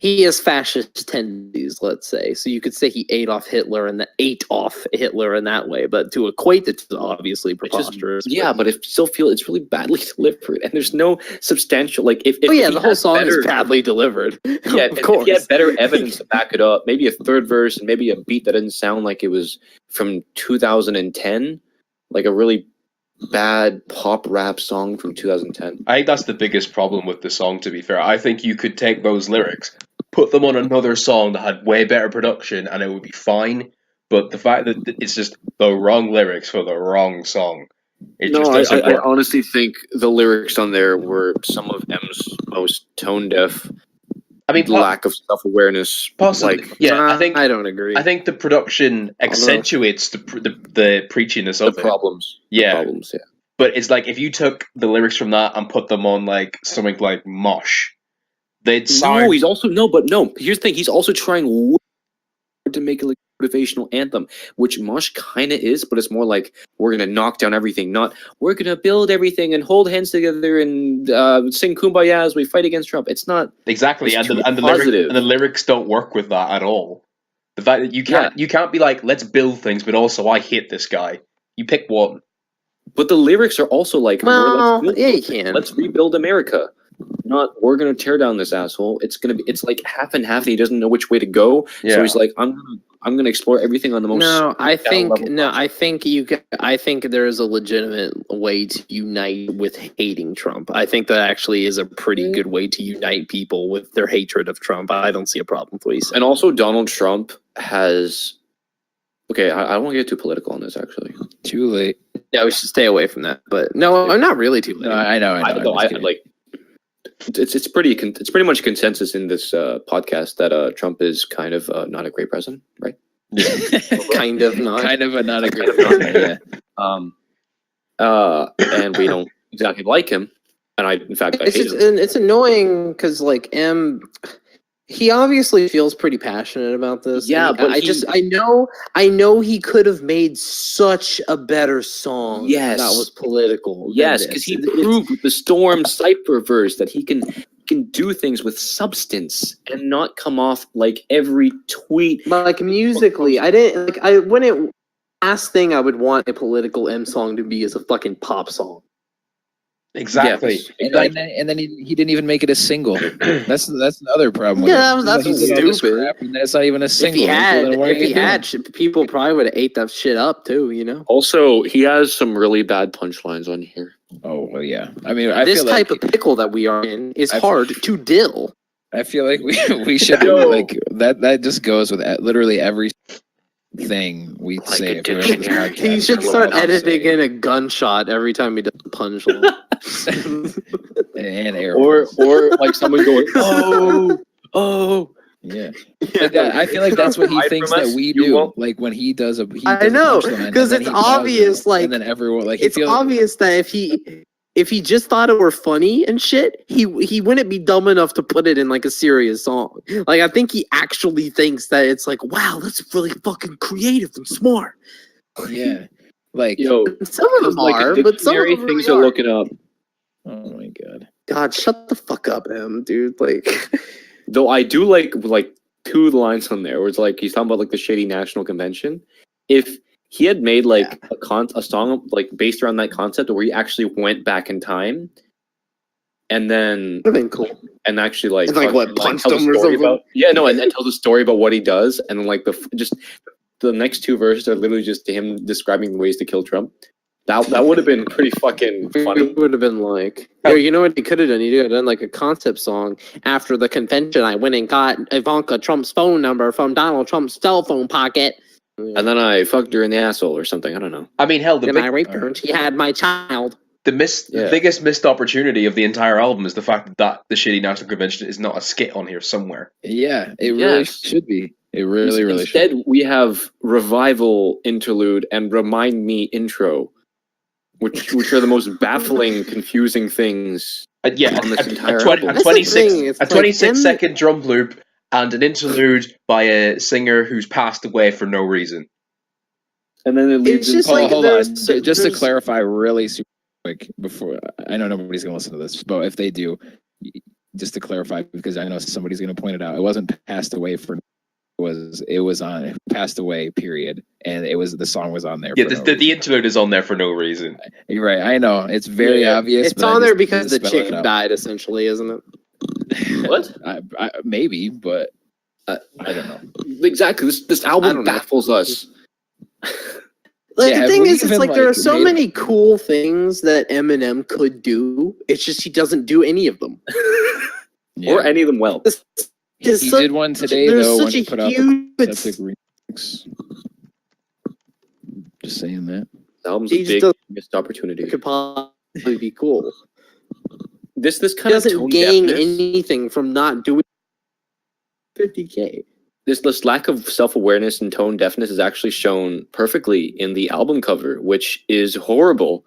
he has fascist tendencies, let's say. So you could say he ate off Hitler and ate off Hitler in that way, but to equate it to obviously It's just- preposterous. yeah, but it still feel it's really badly delivered, and there's no substantial like if Oh yeah, he the whole had song better, is badly delivered. Yeah, of if course. he had better evidence to back it up, maybe a third verse and maybe a beat that didn't sound like it was from 2010, like a really bad pop rap song from 2010. I think that's the biggest problem with the song, to be fair. I think you could take those lyrics, put them on another song that had way better production, and it would be fine. But the fact that it's just the wrong lyrics for the wrong song, it just doesn't I work. honestly think the lyrics on there were some of M's most tone deaf, I mean, lack of self awareness. possibly. Like, Yeah, I think I don't agree. I think the production accentuates the preachiness the of it. problems. Yeah. The problems, yeah. But it's like if you took the lyrics from that and put them on like something like Mosh, they'd sound. No, he's also here's the thing. He's also trying to make it like a motivational anthem, which Mosh kind of is, but it's more like we're gonna knock down everything, not we're gonna build everything and hold hands together and sing Kumbaya as we fight against Trump. It's not Exactly, It's and too the positive. lyrics don't work with that at all. The fact that you can't be like, let's build things, but also I hate this guy. You pick one. But the lyrics are also like, well, let's yeah, you can. let's rebuild America. Not we're gonna tear down this asshole. It's like half and half, and he doesn't know which way to go. Yeah. So he's like, I'm gonna explore everything on the most. No, I think level no, possible. I think you. I think there is a legitimate way to unite with hating Trump. I think that actually is a pretty good way to unite people with their hatred of Trump. I don't see a problem with what he's saying. And also, Donald Trump has. Okay, I don't want to get too political on this. Actually, Too late. Yeah, we should stay away from that. But no, I'm not really too late. No, I know. I'm just kidding. like. It's pretty much consensus in this podcast that Trump is kind of not a great president, right? Kind of not. Kind of, but not a great president. Yeah. And we don't exactly like him, and I hate him. It's annoying because like He obviously feels pretty passionate about this. Yeah, and but I know he could have made such a better song Yes. that was political. than Yes, this. because he proved with the Storm Cypher verse that he can do things with substance and not come off like every tweet. But like musically, I didn't like. I wouldn't. Last thing I would want a political M song to be is a fucking pop song. Exactly. Yes, And then he didn't even make it a single. That's the other problem with Yeah, it. that's He did all this stupid. crap, and that's not even a If single. he had, So then what are you doing? people probably would have ate that shit up too. You know, Also, he has some really bad punchlines on here. Oh well, yeah. I mean, I this feel type like of pickle that we are in is I've- hard to dill. I feel like we should do like that. That just goes with literally every thing we Like say. a If we have this dictionary. podcast, He should we'll start also editing say- in a gunshot every time he does a punchline. and air. Or like someone going, oh. Yeah. Like that, I feel like that's what he Hide thinks from that us? we You do. won't? Like when he does a I know, punchline, 'cause and then it's he pauses, obvious, like, and then everyone like he It's feels obvious that if he just thought it were funny and shit, he wouldn't be dumb enough to put it in like a serious song. Like I think he actually thinks that it's like, wow, that's really fucking creative and smart. yeah. Like Yo, Some of them like are, a but some of dictionary them things really are are. looking up. oh my god. God, shut the fuck up, M, dude. Like, Though I do like two of the lines on there where it's like he's talking about like the shady national convention. If he had made like a song like based around that concept where he actually went back in time and then would have been cool. and actually like And, like, fucking, what, punched tell the him or story something? about and then tell the story about what he does and then like just the next two verses are literally just him describing ways to kill Trump. That would have been pretty fucking funny. It would have been like, you know what he could have done? He could have done like a concept song. After the convention, I went and got Ivanka Trump's phone number from Donald Trump's cell phone pocket. And then I fucked her in the asshole or something. I don't know. I mean, hell, the And I big, raped her and she had my child. the Yeah. biggest missed opportunity of the entire album is the fact that the shitty national convention is not a skit on here somewhere. Yeah, it really Yes. should be. It really Instead, should. we have revival interlude and remind me intro, which are the most baffling, confusing things. Yeah, On this entire a album. That's the 26 thing, it's a like 26 them- second drum loop and an interlude by a singer who's passed away for no reason. And then it leads It's just Hold, like hold on. there's- Just to there's- clarify, really super quick before I know nobody's gonna listen to this, but if they do, just to clarify, because I know somebody's gonna point it out, it wasn't passed away for. It was on passed away period, and the song was on there. Yeah, for no the reason. interlude is on there for no reason. You're right. I know it's very Yeah. obvious. It's but I on just there because the need to spell chick it out. died, essentially, isn't it? What? Maybe, but Uh, I don't know. Exactly. This I album don't know. baffles us. Like, Yeah, the thing we is, it's even, like there are like, so made- many cool things that Eminem could do. It's just he doesn't do any of them. Yeah. Or any of them well. he There's such- did one today There's though when such he a put out the huge. Chloraseptic remix. Just saying that. The album's He a just big doesn't- missed opportunity. It could possibly be cool. This He kind of doesn't tone gain deafness, anything from not doing 50K. this lack of self-awareness and tone deafness is actually shown perfectly in the album cover, which is horrible.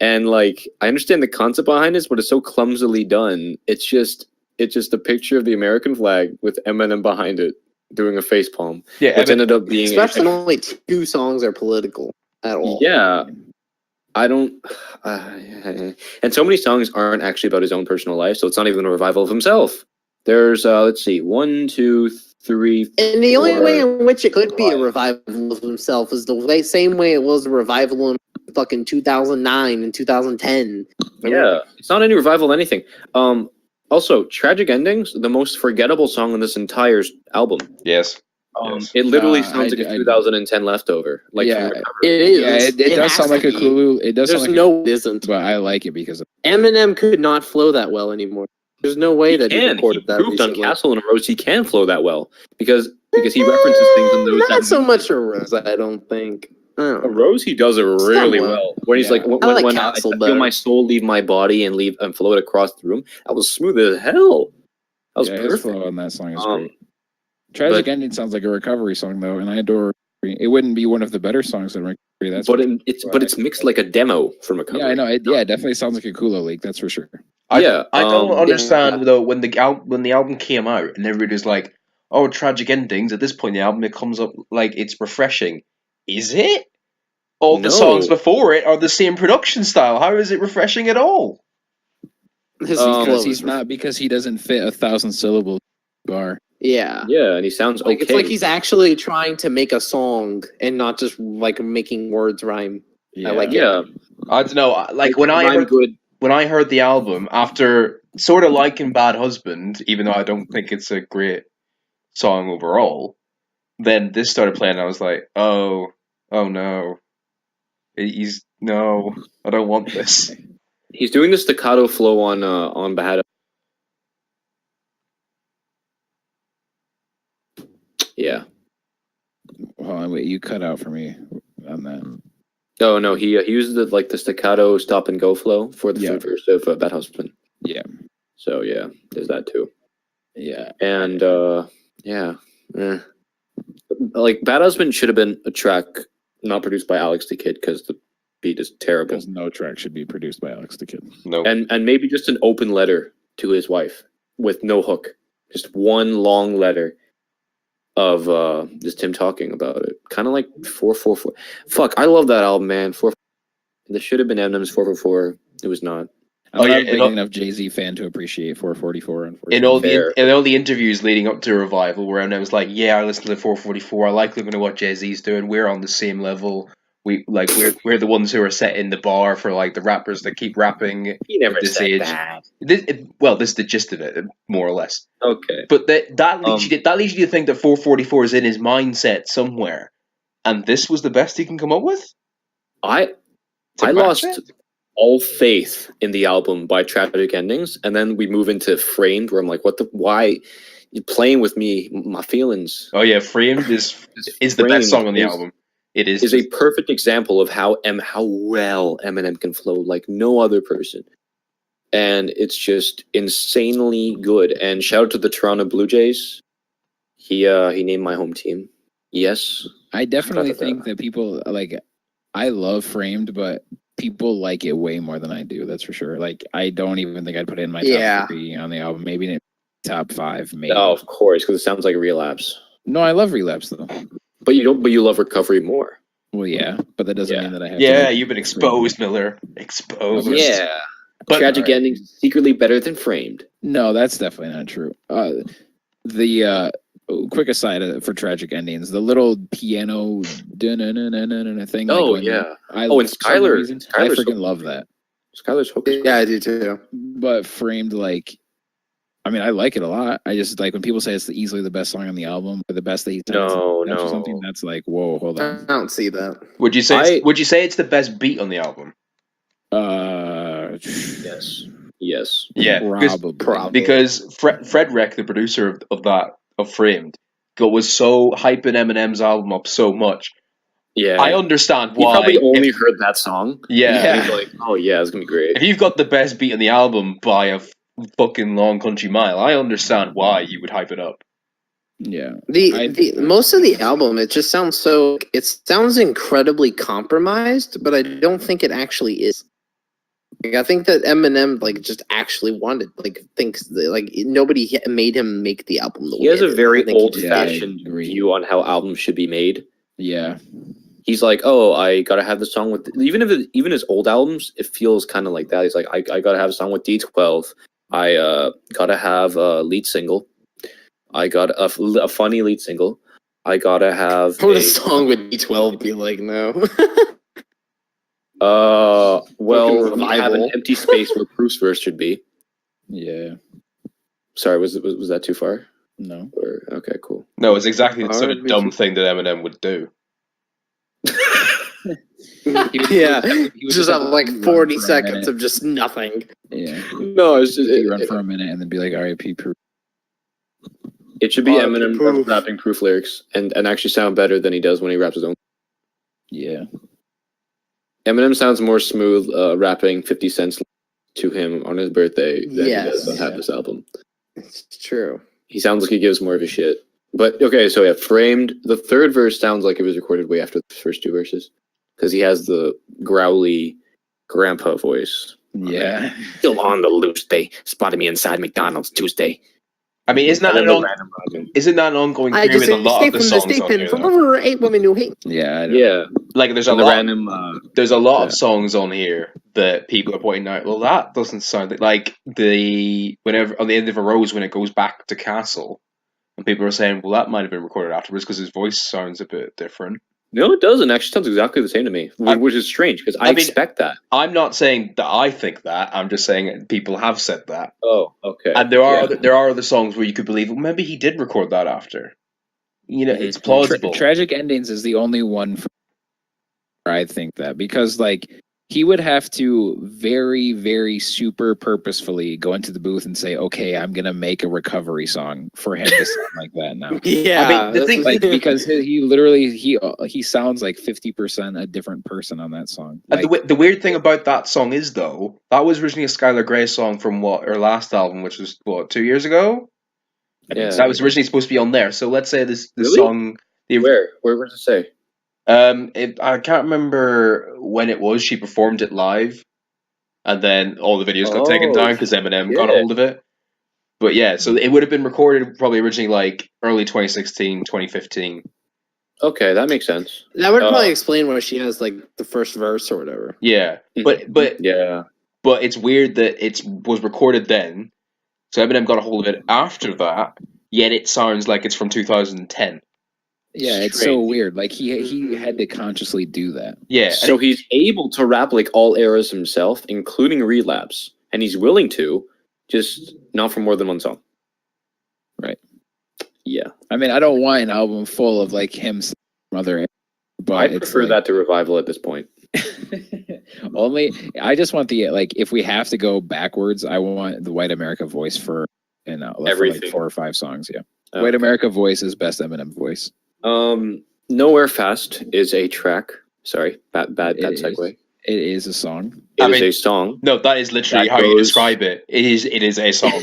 And like, I understand the concept behind this, but it's so clumsily done. It's just a picture of the American flag with Eminem behind it doing a facepalm, Yeah, which ended up being Especially when only two songs are political at all. yeah. I don't, and so many songs aren't actually about his own personal life, so it's not even a revival of himself. There's let's see, 1, 2, 3. And the only 4. way in which it could be a revival of himself is the same way it was a revival in fucking 2009 and 2010. Yeah, it's not any revival of anything. Also, Tragic Endings, the most forgettable song on this entire album. Yes. Yes. It literally Nah, sounds like a I- 2010 leftover. Like, Yeah. from Recovery. It is. Yeah, it does has sound like to a be. cool. It does There's sound like no, it isn't. but I like it because of, Eminem could not flow that well anymore. There's no way that he He recorded that proved on recently. Castle and Rose he can flow that well because he references things in those. Not that so much a Rose, I don't think. I don't A know. Rose, he does it really Somewhat. well. When he's Yeah. like, when, I like when Castle I feel better. my soul leave my body and float across the room, that was smooth as hell. That was yeah, his perfect. flow on that song is Um, great. Tragic but- Ending sounds like a recovery song though, and I adore. It wouldn't be one of the better songs in recovery. That's But for it's mixed like a demo from a cover. yeah, I know. It definitely sounds like a Kula leak. That's for sure. I Yeah, don't understand yeah. though when the album came out and everybody was like, "Oh, tragic endings." At this point in the album, it comes up like it's refreshing. Is it? All the songs No. before it are the same production style. How is it refreshing at all? His Because flow Because is because he doesn't fit 1,000 syllable bar. yeah. Yeah, and he sounds Like okay. it's like he's actually trying to make a song and not just like making words rhyme. Yeah. I like it. yeah, I don't know. Like when rhyme good. I heard the album after sort of liking Bad Husband, even though I don't think it's a great song overall, then this started playing. And I was like, oh no, no, I don't want this. He's doing the staccato flow on Bad. Yeah. Hold on, wait, you cut out for me on that. Oh no, he uses the staccato stop and go flow for the Yeah. third verse of Bad Husband. Yeah. So yeah, there's that too. Yeah. And yeah, like Bad Husband should have been a track not produced by Alex the Kid because the beat is terrible. Because no track should be produced by Alex the Kid. No. And maybe just an open letter to his wife with no hook, just one long letter of just him talking about it, kind of like 444. Fuck, I love that album, man. This should have been Eminem's 444. It was not. I'm not a yeah, big enough Jay-Z fan to appreciate 444. Unfortunately, in all the interviews leading up to Revival, where Eminem was like, "Yeah, I listen to 444. I like looking at what Jay-Z's doing. We're on the same level. We're the ones who are setting the bar for like the rappers that keep rapping He never at this said age." that. This is the gist of it, more or less. Okay. But that leads you to think that 444 is in his mindset somewhere, and this was the best he can come up with. I To match lost it? all faith in the album by Tragic Endings, and then we move into Framed, where I'm like, why you playing with me, my feelings? Oh yeah, Framed is the best song on the album. It is a perfect example of how well Eminem can flow like no other person, and it's just insanely good. And shout out to the Toronto Blue Jays. He named my home team. Yes, I definitely think that people like. I love Framed, but people like it way more than I do. That's for sure. Like, I don't even think I'd put it in my top 3 on the album. Maybe in top 5. Maybe. Oh, of course, because it sounds like Relapse. No, I love Relapse though. But you don't. But you love Recovery more. Well, yeah, but that doesn't mean that I have. Yeah, to you've been exposed, Miller. Exposed. Yeah, but Tragic Endings is secretly better than Framed. No, that's definitely not true. The quick aside for Tragic Endings, the little piano thing. Oh like yeah. I and Skylar. I freaking love that. Skylar's hook. Yeah, I do too. But Framed, like, I mean, I like it a lot. I just like when people say it's easily the best song on the album or the best that he's done. No. Something that's like, whoa, hold on. I don't see that. Would you say it's the best beat on the album? Yes. Yeah, probably. Because Fredwreck, the producer of Framed, was so hyping Eminem's album up so much. Yeah, I understand why. He probably only heard that song. Yeah. And he's like, oh yeah, it's gonna be great. If you've got the best beat on the album by a fucking long country mile, I understand why you would hype it up. Yeah. The most of the album, it just sounds incredibly compromised, but I don't think it actually is. Like, I think that Eminem just actually thinks that, nobody made him make the album the way he has a very I think old-fashioned view on how albums should be made. Yeah. He's like, oh, I gotta have the song with even his old albums, it feels kind of like that. He's like, I gotta have a song with D12. I gotta have a lead single. I got a funny lead single. I gotta have. What would a song with D12 be like? No. Well, we have an empty space where Bruce verse should be. Yeah. Sorry, was that too far? No. Okay, cool. No, it's exactly the sort of dumb thing that Eminem would do. Yeah, just have 40 seconds of just nothing. Yeah. No, it's just run for a minute and then be like, R.I.P. Proof. It should be Eminem rapping Proof lyrics and actually sound better than he does when he raps his own. Yeah. Eminem sounds more smooth rapping 50 Cent's to him on his birthday than he does on Have This Album. It's true. He sounds like he gives more of a shit. But, okay, so yeah, Framed. The third verse sounds like it was recorded way after the first 2 verses. Because he has the growly grandpa voice. Yeah. Still on the loose. They spotted me inside McDonald's Tuesday. I mean, isn't that an ongoing I theme just with a lot of escaped the from the songs state on pen here? from Though? over 8 women who hate. Yeah. I don't- Yeah. Like, there's a And the lot. random. There's a lot of yeah. songs on here that people are pointing out. Well, that doesn't sound like the whenever on the end of a rose when it goes back to Castle, and people are saying, well, that might have been recorded afterwards because his voice sounds a bit different. No, it doesn't. Actually, sounds exactly the same to me, which is strange because I mean, expect that. I'm not saying that I think that. I'm just saying people have said that. Oh, okay. And there are other songs where you could believe, well, maybe he did record that after. You know, it's plausible. Tragic Endings is the only one where I think that, because like he would have to very, very super purposefully go into the booth and say, okay, I'm going to make a recovery song for him to sound like that now. Yeah. I mean, the thing, Like, because he literally, he sounds like 50% a different person on that song. Like, and the weird thing about that song is, though, that was originally a Skylar Grey song from her last album, which was, 2 years ago? Yeah. That was originally supposed to be on there. So let's say this Really? song... Where does it say? I can't remember when it was. She performed it live, and then all the videos got taken down because Eminem got a hold of it. But yeah, so it would have been recorded probably originally like early 2016, 2015. Okay, that makes sense. That would probably explain why she has like the first verse or whatever. Yeah, but yeah, but it's weird that it was recorded then. So Eminem got a hold of it after that. Yet it sounds like it's from 2010. yeah, it's so weird. Like he had to consciously do that. Yeah. So he's able to rap like all eras himself, including Relapse, and he's willing to, just not for more than one song. Right. Yeah. I mean, I don't want an album full of like him from other, but I prefer that to Revival at this point. I just want the, like, if we have to go backwards, I want the White America voice for everything. Like 4 or 5 songs. Yeah. White America voice is best Eminem voice. Nowhere Fast is a track. Sorry, bad segue. It is a song. It is a song. No, that is literally how you describe it. It is a song.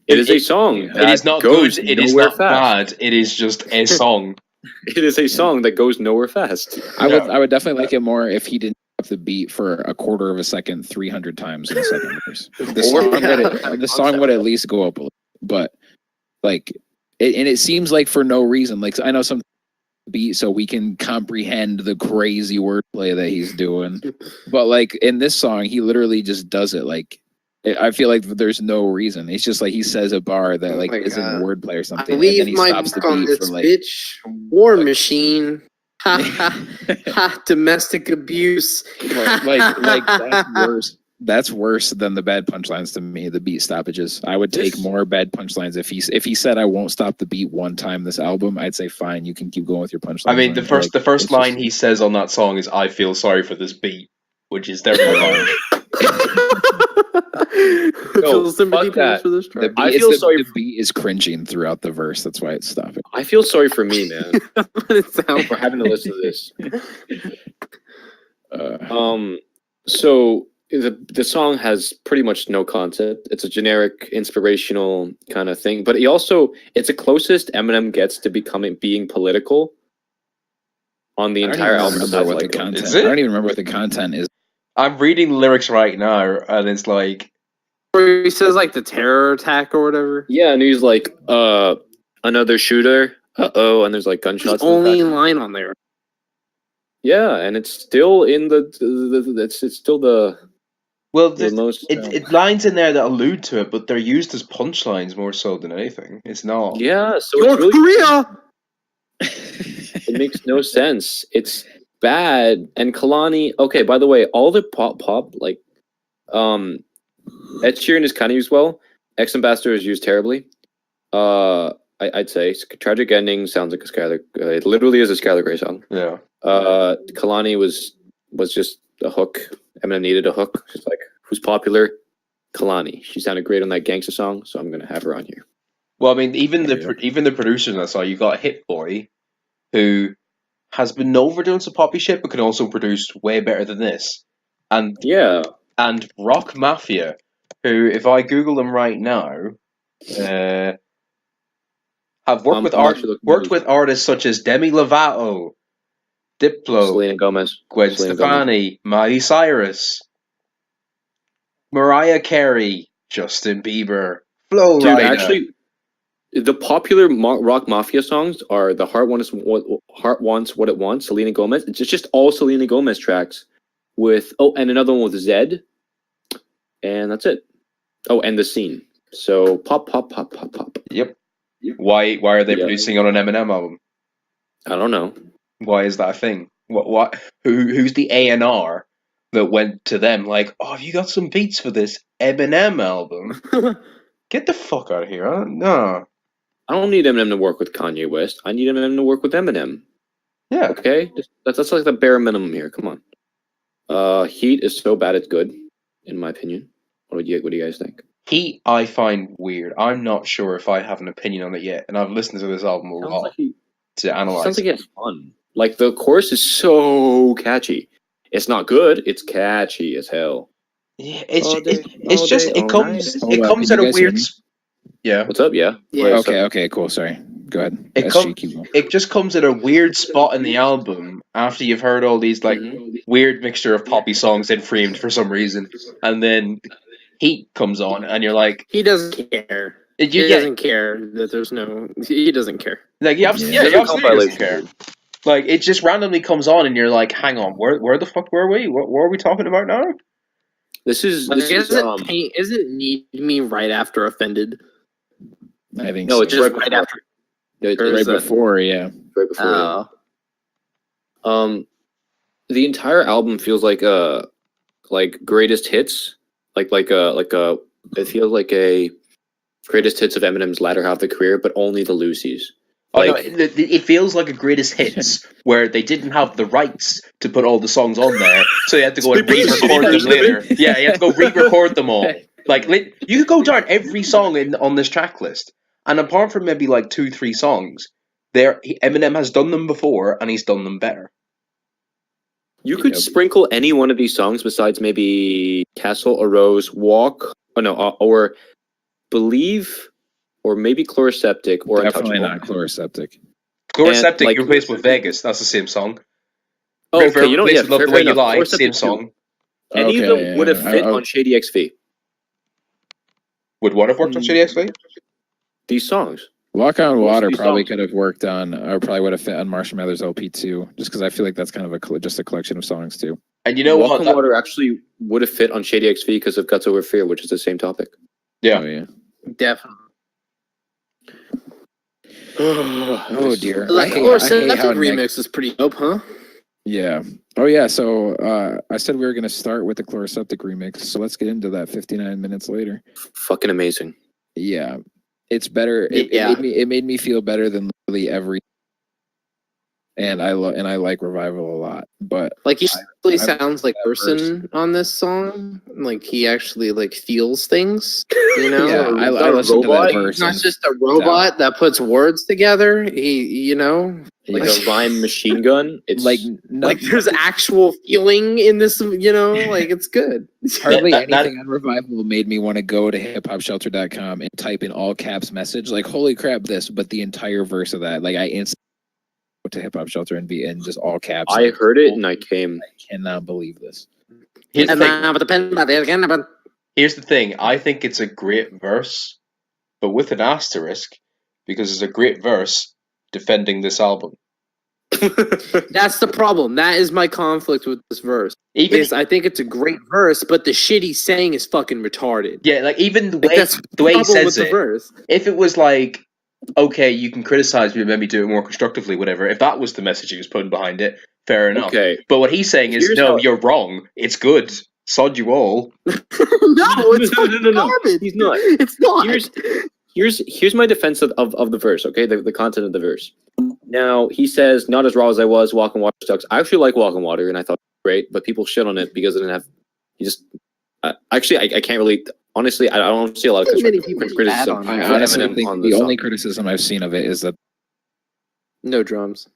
It is a song. It is not good. It is not bad. It is just a song. It is a song that goes nowhere fast. I would definitely like it more if he didn't have the beat for a quarter of a second 300 times in the second verse. The song would at least go up a little, but like it seems like for no reason. Like, I know some beat so we can comprehend the crazy wordplay that he's doing, but like in this song he literally just does it. Like, I feel like there's no reason. It's just like he says a bar that like isn't wordplay or something, I leave and then he my stops the mark on beat this for like bitch. War Machine. Ha ha ha! Domestic abuse. like that's worse. That's worse than the bad punchlines to me. The beat stoppages. I would take more bad punchlines if he said I won't stop the beat one time this album. I'd say fine, you can keep going with your punchlines. I mean, the first line he says on that song is "I feel sorry for this beat," which is terrible line. Fuck that. For this track. The beat is cringing throughout the verse. That's why it's stopping. I feel sorry for me, man, for having to listen to this. So the song has pretty much no concept. It's a generic inspirational kind of thing, but it's the closest Eminem gets to being political on the entire album. I don't even remember what the content is. I'm reading the lyrics right now, and it's like, where he says like the terror attack or whatever. Yeah, and he's like, another shooter. And there's like gunshots. There's only line on there. Yeah, and it's still in it's still the. Well, it lines in there that allude to it, but they're used as punchlines more so than anything. It's not. Yeah, so North Korea. It makes no sense. It's bad. And Kalani. Okay, by the way, all the pop like, Ed Sheeran is kind of used well. Ex Ambassador is used terribly. I'd say Tragic Ending sounds like a Skylar. It literally is a Skylar Grey song. Yeah. Kalani was just a hook. Eminem needed a hook. She's like, who's popular? Kalani. She sounded great on that gangster song, so I'm gonna have her on here. Well, I mean, even the producers I saw, you got Hit Boy, who has been known for doing some poppy shit, but can also produce way better than this. And Rock Mafia, who, if I Google them right now, have worked with artists such as Demi Lovato, Diplo, Selena Gomez, Gwen Stefani, Miley Cyrus. Mariah Carey, Justin Bieber, Flow Dude, Rider. actually, the popular rock mafia songs are "The Heart Wants What It Wants," Selena Gomez. It's just all Selena Gomez tracks with and another one with Zed, and that's it. Oh, and The Scene. So pop. Yep. Why are they Yep. producing on an Eminem album? I don't know. Why is that a thing? What? Who's the A&R that went to them like, oh, have you got some beats for this Eminem album? Get the fuck out of here! No. I don't need Eminem to work with Kanye West. I need Eminem to work with Eminem. Yeah. Okay, that's like the bare minimum here. Come on. Heat is so bad it's good, in my opinion. What do you guys think? Heat, I find weird. I'm not sure if I have an opinion on it yet, and I've listened to this album a lot to analyze. Sounds like he has fun. Like the chorus is so catchy. It's not good. It's catchy as hell. Yeah, Hold it up, comes can at you a guys hear weird. me? Yeah. What's up? Yeah. Yeah. Okay, cool. Sorry. Go ahead. It it just comes at a weird spot in the album after you've heard all these like weird mixture of poppy songs in Freemed for some reason, and then Heat comes on, and you're like, He doesn't care. He doesn't care that there's no. He doesn't care. like, he absolutely doesn't care. Like, it just randomly comes on, and you're like, hang on, where the fuck were we? What are we talking about now? Does it need me right after Offended? I think no, so. it's right after. Right before, yeah. Right before. The entire album feels like greatest hits, like it feels like a greatest hits of Eminem's latter half of the career, but only the Lucy's. Like, it feels like a greatest hits where they didn't have the rights to put all the songs on there, so you had to go and re-record them later. Yeah, you had to go re-record them all. Like, you could go down every song on this track list, and apart from maybe like 2-3 songs, Eminem has done them before, and he's done them better. you could sprinkle any one of these songs besides maybe Castle, A Rose, Walk, or Believe, or maybe Chloraseptic, or Definitely Untouchable. not Chloraseptic. Chloraseptic, you replaced with Vegas. That's the same song. Oh, okay, you know, yeah, Love the Way You Lie, same song. Any of them would have fit on Shady XV. Would what have worked on Shady XV? These songs. Walk on Water probably could have worked on, or probably would have fit on Marshall Mathers LP too, just because I feel like that's kind of just a collection of songs too. And you know Walk on Water actually would have fit on Shady XV because of Guts Over Fear, which is the same topic. Yeah. Oh, yeah. Definitely. Oh dear. Like, I hate how remix is pretty dope, huh? Yeah. Oh yeah. So I said we were gonna start with the Chloraseptic remix, so let's get into that 59 minutes later. Fucking amazing. Yeah. It's better. It made me feel better than literally every. And I like Revival a lot, but like he actually sounds like a person on this song. Like he actually like feels things, you know. Yeah, I listen to that verse. He's not just a robot that puts words together. He, you know, like a rhyme machine gun. It's like there's actual feeling in this, you know. Like it's good. Hardly anything on Revival made me want to go to hiphopshelter.com and type in all caps message like holy crap this, but the entire verse of that, like I instantly to Hip Hop Shelter and be in just all caps. I heard it and I came. I cannot believe this. Here's the thing. I think it's a great verse, but with an asterisk, because it's a great verse defending this album. That's the problem. That is my conflict with this verse. I think it's a great verse, but the shit he's saying is fucking retarded. Yeah, like even the way he says it. Verse. If it was like, okay, you can criticize me, maybe do it more constructively, whatever. If that was the message he was putting behind it, fair enough. Okay. But what he's saying is, you're wrong. It's good. Sod you all. No, it's garbage. He's not. It's not. Here's my defense of the verse, okay? The content of the verse. Now, he says, not as raw as I was, Walk on Water sucks. I actually like Walk on Water, and I thought it was great, but people shit on it because it didn't have... I can't really... Honestly, I don't see a lot of criticism. I honestly think the only criticism I've seen of it is that no drums.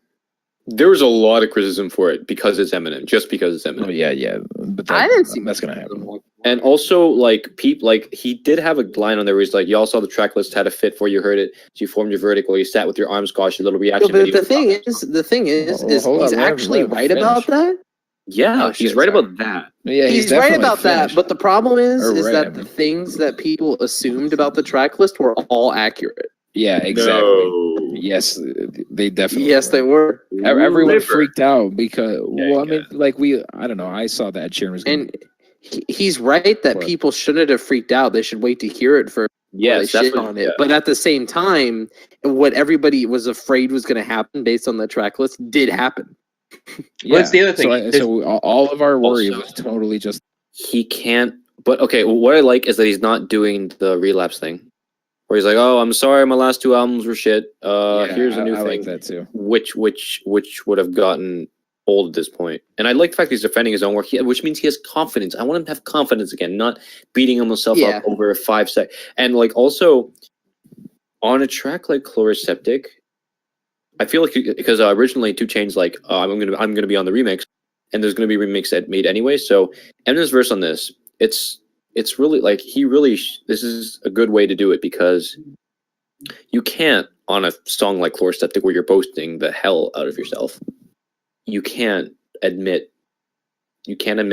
There was a lot of criticism for it because it's Eminem, just because it's Eminem. Oh, yeah, but I didn't see that's gonna happen. And also, he did have a line on there where he's like, "Y'all saw the track list had a fit for you heard it, so you formed your verdict while you sat with your arms crossed, your little reaction." No, but the thing is, he's actually right about that. Yeah, Oh, he's shit, right sorry. about that. Yeah, he's right definitely about that, finished. but the problem is Or right, that I the mean. things that people assumed about the track list were all accurate. Yeah, exactly. No. Yes, they definitely. Yes, they were. Everyone Liver. freaked out because, well, I mean, yeah. like I don't know. I saw that Ed Sheeran was going. And he's right that What? people shouldn't have freaked out. They should wait to hear it first. Yes, They that's shit what. on it. Yeah. But at the same time, what everybody was afraid was going to happen based on the track list did happen. Well, that's the other thing. So all of our worry Also- was totally just. He can't. But okay, what I like is that he's not doing the relapse thing, where he's like, "Oh, I'm sorry, my last 2 albums were shit. Here's a new I thing." like that too. Which would have gotten old at this point. And I like the fact that he's defending his own work, which means he has confidence. I want him to have confidence again, not beating himself up over 5 seconds. And like also on a track like Chloraseptic, I feel like because originally 2 Chainz like I'm gonna be on the remix, and there's gonna be a remix that made anyway. So Eminem's verse on this, it's really like this is a good way to do it, because you can't on a song like Chloraseptic where you're boasting the hell out of yourself. You can't admit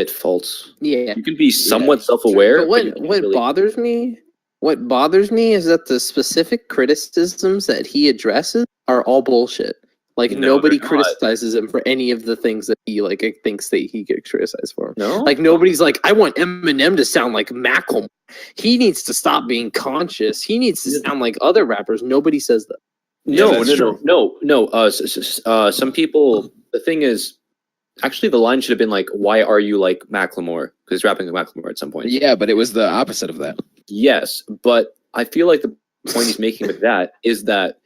faults. Yeah. You can be somewhat self-aware. But what bothers me is that the specific criticisms that he addresses are all bullshit. Like nobody criticizes him for any of the things that he thinks that he gets criticized for. No, like nobody's like, I want Eminem to sound like Macklemore. He needs to stop being conscious. He needs to sound like other rappers. Nobody says that. No. Some people. The thing is, actually, the line should have been like, "Why are you like Macklemore?" Because he's rapping like Macklemore at some point. Yeah, but it was the opposite of that. Yes, but I feel like the point he's making with that is that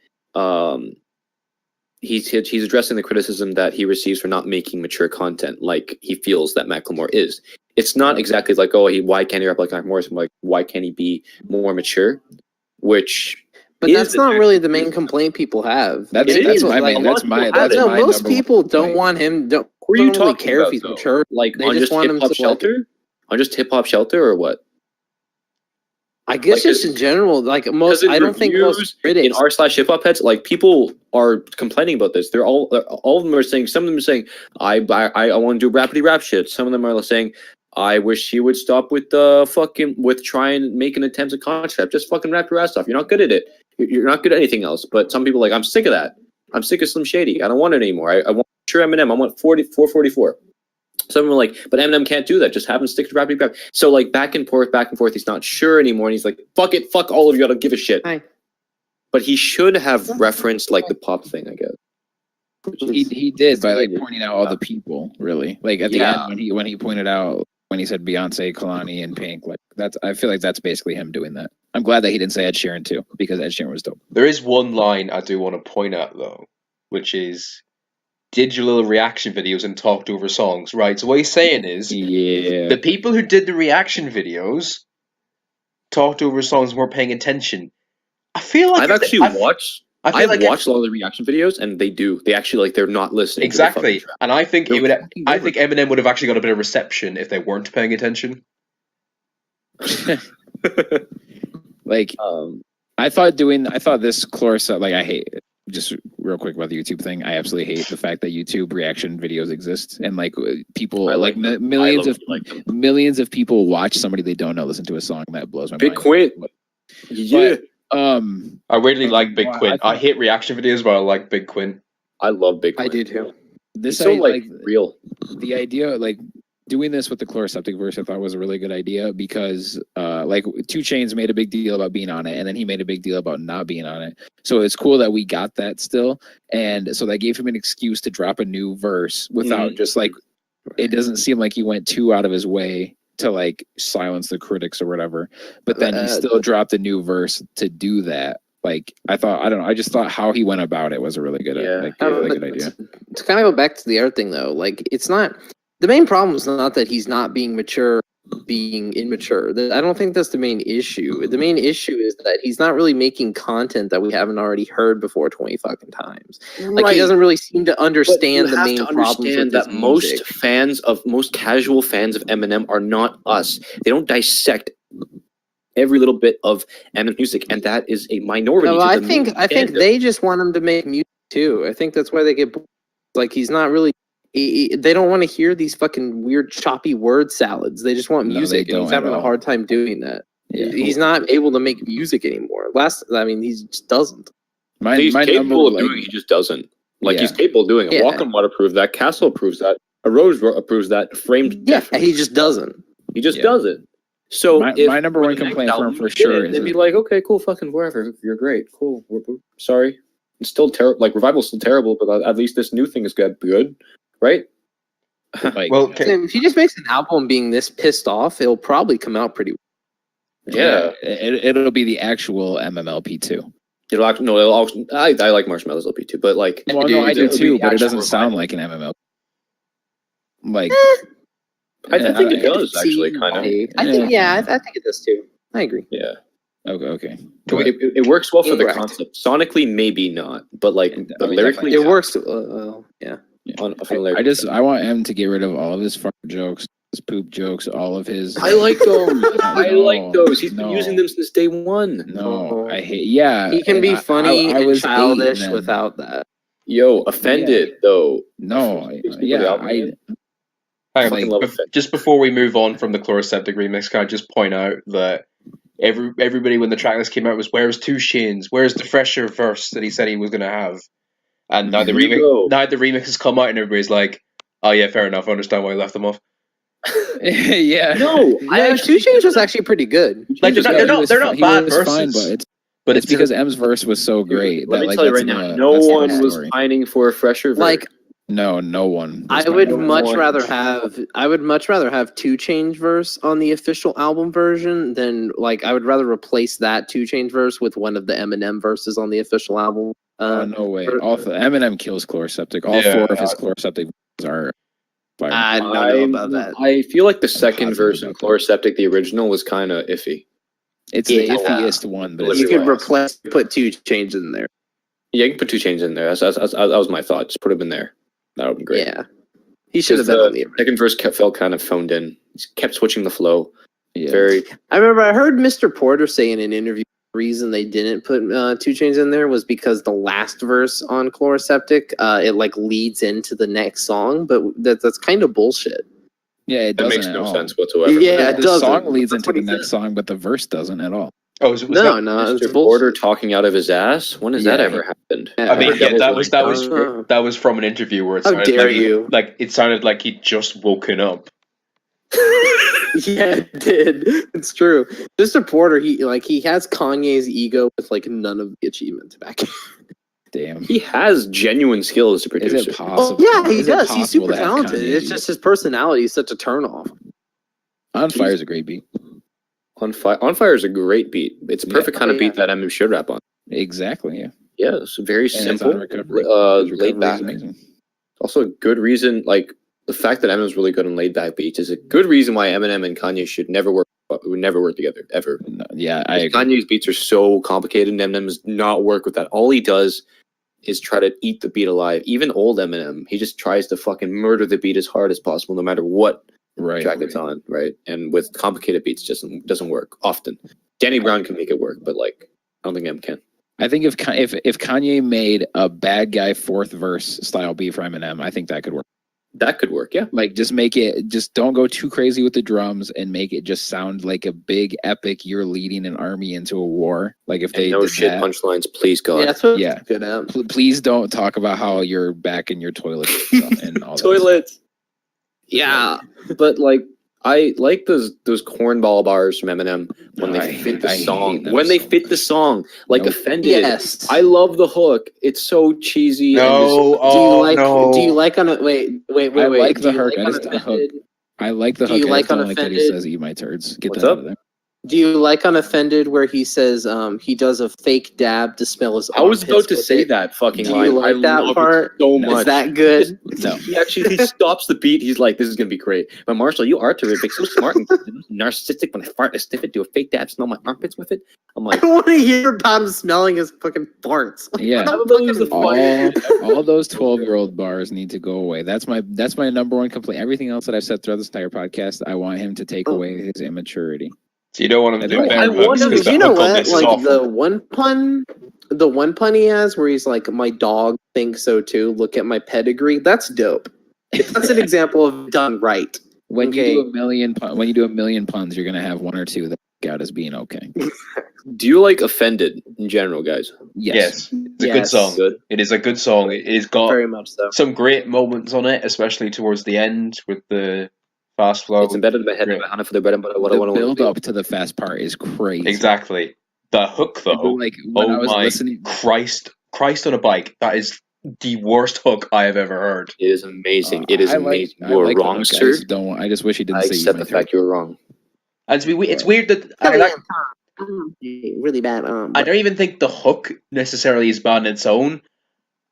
he's addressing the criticism that he receives for not making mature content like he feels that Macklemore is. It's not exactly like, why can't he rap like Macklemore? It's like, why can't he be more mature? But that's not really the main complaint people have. That's my main. That's my. Most people don't want him. Don't really care if he's mature. Like they on just want Hip him Hop to Shelter, on just Hip Hop Shelter, or what? I guess just in general, like most. I don't think most critics in r/hip hop heads, like people are complaining about this. They're all of them are saying. Some of them are saying, I want to do rapidy rap shit. Some of them are saying, I wish he would stop with trying and make an attempt at concept. Just fucking rap your ass off. You're not good at it. You're not good at anything else. But some people are like, I'm sick of that. I'm sick of Slim Shady. I don't want it anymore. I want sure Eminem. I want 444. Some of them are like, but Eminem can't do that. Just have him stick to rapping rap. So like back and forth. He's not sure anymore. And he's like, fuck it. Fuck all of you. I don't give a shit. Hi. But he should have referenced like the pop thing, I guess. He did by like pointing out all the people, really. Like at the end when he pointed out, when he said Beyonce, Kalani, and Pink, like I feel like that's basically him doing that. I'm glad that he didn't say Ed Sheeran too, because Ed Sheeran was dope. There is one line I do want to point out though, which is, did your little reaction videos and talked over songs, right? So what he's saying is, the people who did the reaction videos talked over songs and weren't paying attention. I feel like I've watched a lot of the reaction videos, and they do. They actually they're not listening. Exactly, to the and I think I think Eminem would have actually got a bit of reception if they weren't paying attention. Like, I thought this Chloraseptic, like I hate it. Just real quick about the YouTube thing, I absolutely hate the fact that YouTube reaction videos exist, and like people, millions of people watch somebody they don't know listen to a song. That blows my mind. Quint. Yeah. I really like Big Quint. I hate reaction videos, but I like Big Quint. I love Big Quint. I do too. This so real. The idea, like doing this with the Chloraseptic verse, I thought was a really good idea, because 2 Chainz made a big deal about being on it, and then he made a big deal about not being on it. So it's cool that we got that still, and so that gave him an excuse to drop a new verse without just like, it doesn't seem like he went too out of his way to like silence the critics or whatever. But then he still dropped a new verse to do that. Like I just thought how he went about it was a really good, really good idea. To kind of go back to the art thing though, like it's not. The main problem is not that he's not being mature, being immature. I don't think that's the main issue. The main issue is that he's not really making content that we haven't already heard before 20 fucking times. Like he doesn't really seem to understand the main problems with that most casual fans of Eminem are not us. They don't dissect every little bit of Eminem music, and that is a minority. No, I think they just want him to make music too. I think that's why they get like he's not really They don't want to hear these fucking weird choppy word salads. They just want No, music, they and he's don't at having a all. hard time doing that. Yeah. He's not able to make music anymore. He just doesn't. He's My capable of number, doing it, he just doesn't. Like, Yeah. he's capable of doing it. Yeah. Walk on Water proves that. Castle proves that. A Rose approves that. Framed, Yeah, definitely. he just doesn't. He just Yeah. doesn't. So My- if my number for one the next complaint for him album for he did sure it, is they'd be that- like, okay, cool, fucking whatever. You're great. Cool. We're sorry. It's still terrible. Like, Revival's still terrible, but at least this new thing is good, right? like, Well, okay. If he just makes an album being this pissed off, it'll probably come out pretty well. Yeah. it'll be the actual MMLP2. I like Marshmallow's LP too, but like, Well, no, I do it'll be too, the but it actual doesn't sound Revival. like an MML. Like, I think it I- does actually, kind of. I think it does too. I agree. Yeah. okay. It works well for the Correct. concept. Sonically, maybe not, but like, And, but I mean, lyrically, It yeah. works. Yeah. I want him to get rid of all of his fart jokes, his poop jokes, all of his. I like those. I like those. He's been no. using them since day one. No, I hate. Yeah, He can be funny I and was childish 8 then. without that. Yo, Offended though. No, Speaks to the yeah, album, man. Hang on, Like, love it. just before we move on from the Chloraseptic remix, can I just point out that everybody when the tracklist came out was, where's Two Shins? Where's the fresher verse that he said he was going to have? And now the remix has come out and everybody's like, oh yeah, fair enough. I understand why he left them off. yeah. No, Two Chainz was actually pretty good. Like they're not bad verses. Fine, but it's because M's verse was so great. Let that, me like, tell you that's right now, the- no that's the one was story. pining for a fresher version. Like No one. I That's my would number much one. rather have Two Chainz verse on the official album version than like I would rather replace that Two Chainz verse with one of the Eminem verses on the official album. No way. Eminem kills Chloraseptic. All Yeah. 4 of his Chloraseptic are fire. I don't know about that. I feel like the second positive verse in about that. Chloraseptic, the original, was kind of iffy. It's Yeah. the iffiest one, but You it's could put Two Chainz in there. Yeah, you can put 2 Chainz in there. That was my thought. Just put him in there. That would be great. Yeah, he should have been on the original. Second verse felt kind of phoned in. He kept switching the flow. yeah. Very. I remember I heard Mr. Porter say in an interview the reason they didn't put Two Chainz in there was because the last verse on Chloraseptic it like leads into the next song, but that's kind of bullshit. Yeah, it That doesn't makes at no all. sense whatsoever. Yeah, the it doesn't. song leads That's into what the he next said. song, but the verse doesn't at all. Oh, was No, that, it's Mr. Porter bullshit. talking out of his ass? When has that Yeah. ever happened? Yeah. I mean, yeah, Devil's that Wank. was that was from an interview where it How sounded dare like you. it sounded like he'd just woken up. Yeah, it did. It's true. Mr. Porter, he has Kanye's ego with like none of the achievements back. Damn. He has genuine skill as a Is producer. it possible? Yeah, he Is it does. He's possible super to have talented. Kanye It's do just his personality is such a turnoff. On Fire is a great beat. On Fire is a great beat. It's a perfect kind of beat that Eminem should rap on. Exactly. Yeah. Yeah, it's very And it's simple, on recovery. His recovery laid is back. amazing. Also, a good reason, like the fact that Eminem's really good on laid back beats is a good reason why Eminem and Kanye would never work together ever. No, yeah, I agree. Kanye's beats are so complicated, and Eminem does not work with that. All he does is try to eat the beat alive. Even old Eminem, he just tries to fucking murder the beat as hard as possible, no matter what Right. track it's on, right? And with complicated beats, just doesn't work often. Danny Brown can make it work, but like I don't think Em can. I think if Kanye made a bad guy 4th verse style beat for Eminem, I think that could work. That could work, yeah. Like, just don't go too crazy with the drums and make it just sound like a big epic. You're leading an army into a war. Like if And they no did shit that. punchlines, please God. Yeah, that's what Yeah. it's good at. Please don't talk about how you're back in your toilet and all that. Toilets. Yeah, but like I like those cornball bars from Eminem when No, they fit the I hate song. them When they so fit the song, like Nope. Offended. Yes. I love the hook. It's so cheesy. No, and Do you like on a wait? I like the Do you hook. like I on just- the hook. Offended? I like the Do hook. you I like just don't like that he Unoffended? says "eat my turds." Get What's that up? out of there. Do you like Unoffended where he says he does a fake dab to smell his I was armpits about to with say it? that fucking Do you line. like I that love part? it so No. much. Is that good? No. He actually stops the beat. He's like, "This is gonna be great." But Marshall, you are terrific. So smart and narcissistic. When I fart, I sniff it. Do a fake dab, smell my armpits with it. I'm I like, don't want to hear about him smelling his fucking farts. Yeah. What That was the the all those 12-year-old bars need to go away. That's my number one complaint. Everything else that I've said throughout this entire podcast, I want him to take away his immaturity. So you don't want him to do I bare want hooks him to- because You that know hook on what? this is Like awful. the one pun he has where he's like, "My dog thinks so too. Look at my pedigree." That's dope. That's an example of done right. When Okay. you do a million puns, you're gonna have one or two that stick out as being okay. Do you like Offended in general, guys? Yes, it's a good Yes. song. Good. It is a good song. It's got Very much so. some great moments on it, especially towards the end with the fast flow. It's embedded in my head. Great. Hannah for the bread and butter. What I The want build to up to the fast part is crazy. Exactly. The hook, though. Like when I Oh was my listening, Christ on a bike. That is the worst hook I have ever heard. It is amazing. It is amazing. You are the wrong, hook. sir. I just wish he didn't I say accept the fact you were wrong. And it's weird that really bad. I don't even think the hook necessarily is bad on its own.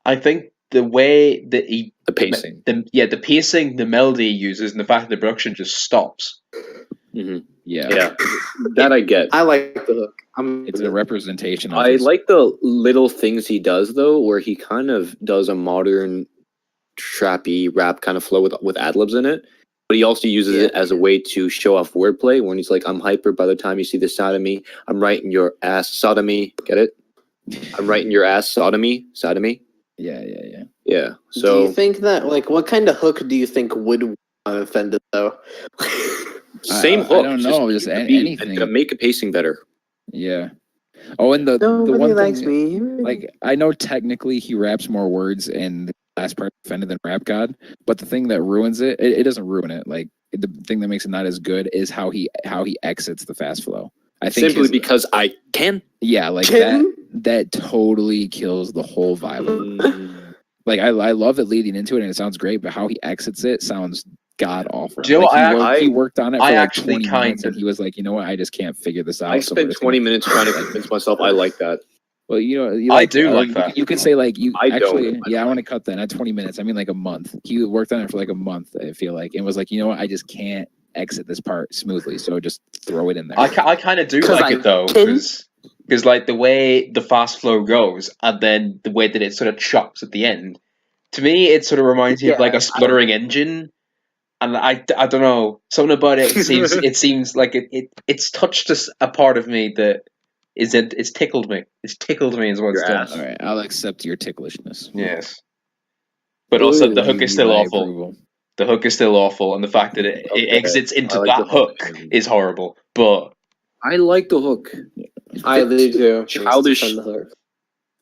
I think the way that The pacing. the pacing, the melody he uses, and the fact that the production just stops. Mm-hmm. Yeah, That I get. I like the hook. it's a representation. Of I his, like the little things he does though, where he kind of does a modern trappy rap kind of flow with ad-libs in it. But he also uses it as a way to show off wordplay when he's like, I'm hyper by the time you see the side of me. I'm right in your ass sodomy. Get it? I'm right in your ass sodomy. Sodomy. Yeah. Yeah. Do So you think that, like, what kind of hook do you think would win on Offended, though? same I hook. don't know, just keep the beat anything. and make a pacing better. Yeah. Oh, and the Nobody one likes thing, me. like I know technically he raps more words in the last part of Offended than Rap God, but the thing that ruins it doesn't ruin it. Like the thing that makes it not as good is how he exits the fast flow. I think Simply because I can. yeah, like that totally kills the whole vibe. Like I love it leading into it and it sounds great, but how he exits it sounds god awful. Do you know like what, he worked on it for I like actually 20 minutes and he was like, you know what, I just can't figure this out. I so we're spent just 20 gonna- minutes trying to convince myself I like that. Well, you know, I do like that. You could say like you I actually, don't. yeah, I want to cut that. Not 20 minutes. I mean like a month. He worked on it for like a month. I feel like, and was like, you know what, I just can't exit this part smoothly, so just throw it in there. I kind of do 'Cause like I it though, because like the way the fast flow goes, and then the way that it sort of chops at the end. To me, it sort of reminds me of like a spluttering engine, and I don't know, something about it seems like it's touched a part of me that it's tickled me. It's tickled me is what it's Your done. ass. All right, I'll accept your ticklishness. Yes, but also the I'll hook give is you still my awful. approval. The hook is still awful, and the fact that it Okay. exits into I like that the hook. hook is horrible. But I like the hook. I do too. Childish, Defend the hook.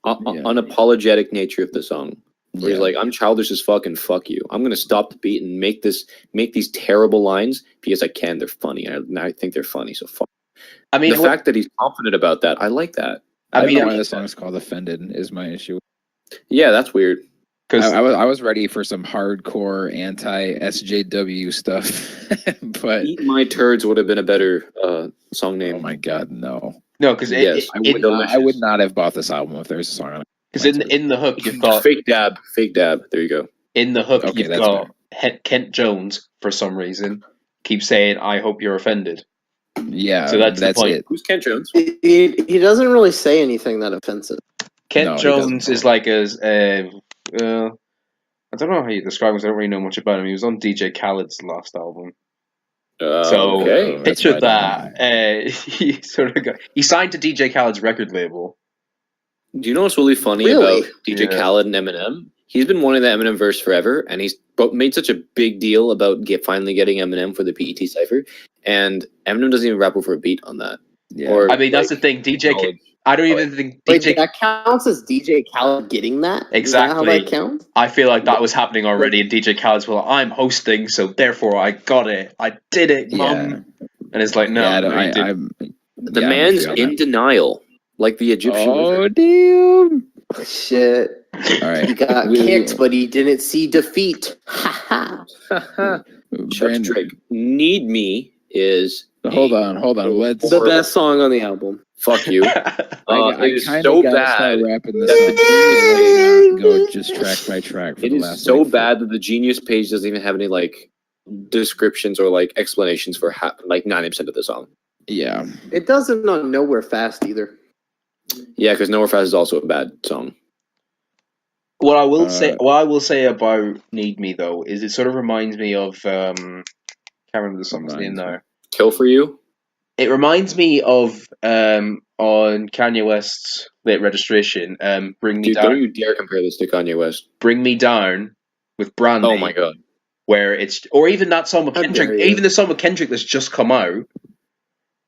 unapologetic nature of the song. Where he's Yeah. like, I'm childish as fuck and fuck you. I'm gonna stop the beat and make these terrible lines because I can. They're funny. And I think they're funny. So fuck. I mean, The fact that he's confident about that, I like that. I don't mean, know why the song is called "Offended" is my issue. Yeah, that's weird. because I was ready for some hardcore anti SJW stuff, but Eat My Turds would have been a better song name. oh my god, no! no, because Yes, I would not have bought this album if there's a song on it. in the hook you've got fake dab. There you go. in the hook Okay, you've that's got Kent Jones for some reason keeps saying, "I hope you're offended." Yeah, So that's the point. it. Who's Kent Jones? He doesn't really say anything that offensive. Kent No, he Jones doesn't. is like I don't know how you describe him. 'Cause I don't really know much about him. He was on DJ Khaled's last album. So Okay. That's picture why I that. He signed to DJ Khaled's record label. Do you know what's really funny Really? about DJ Yeah. Khaled and Eminem? He's been wanting the Eminem verse forever, and he's made such a big deal about finally getting Eminem for the PET cipher, and Eminem doesn't even rap over a beat on that. Yeah. Or, I mean, that's the thing. I don't even think Wait, DJ. that counts as DJ Khaled getting that? Is that Exactly. how that counts? I feel like that was happening already, and DJ Khaled's well, I'm hosting, so therefore I got it. I did it, mum. And it's like, no, yeah, no, you didn't. The yeah, I man's feel in that. denial, like the Egyptian. Oh damn! Shit. All right, He got kicked, but he didn't see defeat. Ha ha. Chuck Brandon, Drake. Need Me is hold on. Let's. The best song on the album. fuck you. I It is kind so of gotta bad. start rapping this that up. the Not go just track by track for It the is last. so like, bad that the Genius page doesn't even have any like descriptions or like explanations for like 90% of the song. Yeah. It doesn't know Nowhere Fast either. Yeah, because Nowhere Fast is also a bad song. What I will say about Need Me though is it sort of reminds me of can't remember the song's name now. Kill for You. It reminds me of on Kanye West's Late Registration, Bring Me Dude, Down. don't you dare compare this to Kanye West. Bring Me Down with Brandy. Oh my god. where it's, or even that song with How Kendrick, dare you. even the song with Kendrick that's just come out,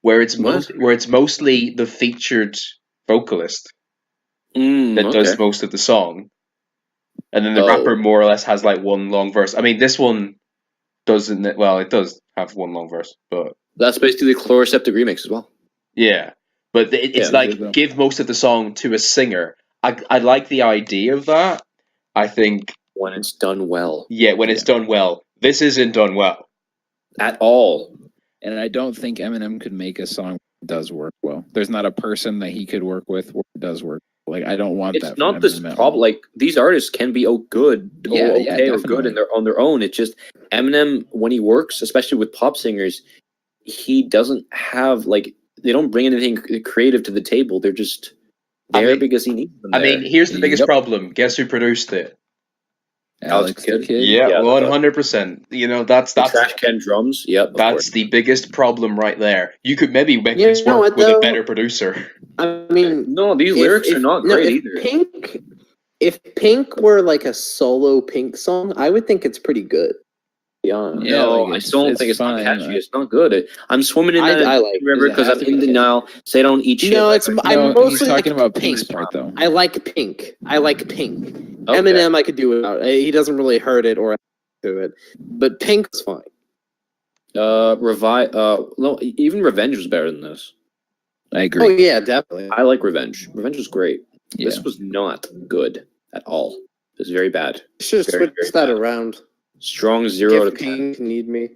where it's What? where it's mostly the featured vocalist that does Okay. most of the song, and then the Oh. rapper more or less has like one long verse. I mean, this one doesn't. Well, it does have one long verse, but That's basically the Chloraseptic remix as well. yeah. But it's Yeah, like give most of the song to a singer. I like the idea of that. I think When it's done well. when it's done well. This isn't done well. At all. And I don't think Eminem could make a song that does work well. There's not a person that he could work with where it does work. Like, I don't want that. It's not from this Eminem. problem. Like, these artists can be good, Yeah, or yeah, okay, or good definitely. on their own. It's just Eminem, when he works, especially with pop singers, he doesn't have like, they don't bring anything creative to the table. They're just there because he needs them. I mean, here's the biggest Yep. problem. Guess who produced it? Alex the Kidd? Kid. Yeah, Yeah, 100%. You know, that's trash can drums. Yep, of that's course. the biggest problem right there. You could maybe make You this know work what, with a though? better producer. I mean, No, these lyrics are not great either. If Pink were like a solo Pink song, I would think it's pretty good. To be honest. Yeah, No, like, I it's- don't it's think it's not fine. catchy. It's not good. I'm swimming in that I like- river Does it because have I'm to in be? denial. Say don't eat shit. No, it's I'm No, mostly he's talking like about Pink. Pink's part though. I like Pink. Okay. Eminem, I could do without. He doesn't really hurt it or to it, but Pink's fine. No, even Revenge was better than this. I Oh agree. yeah, definitely. I like Revenge. Revenge was great. Yeah. This was not good at all. It was very bad. Should Very, switch very that bad. around. Strong 0 If to 10. Pink need me.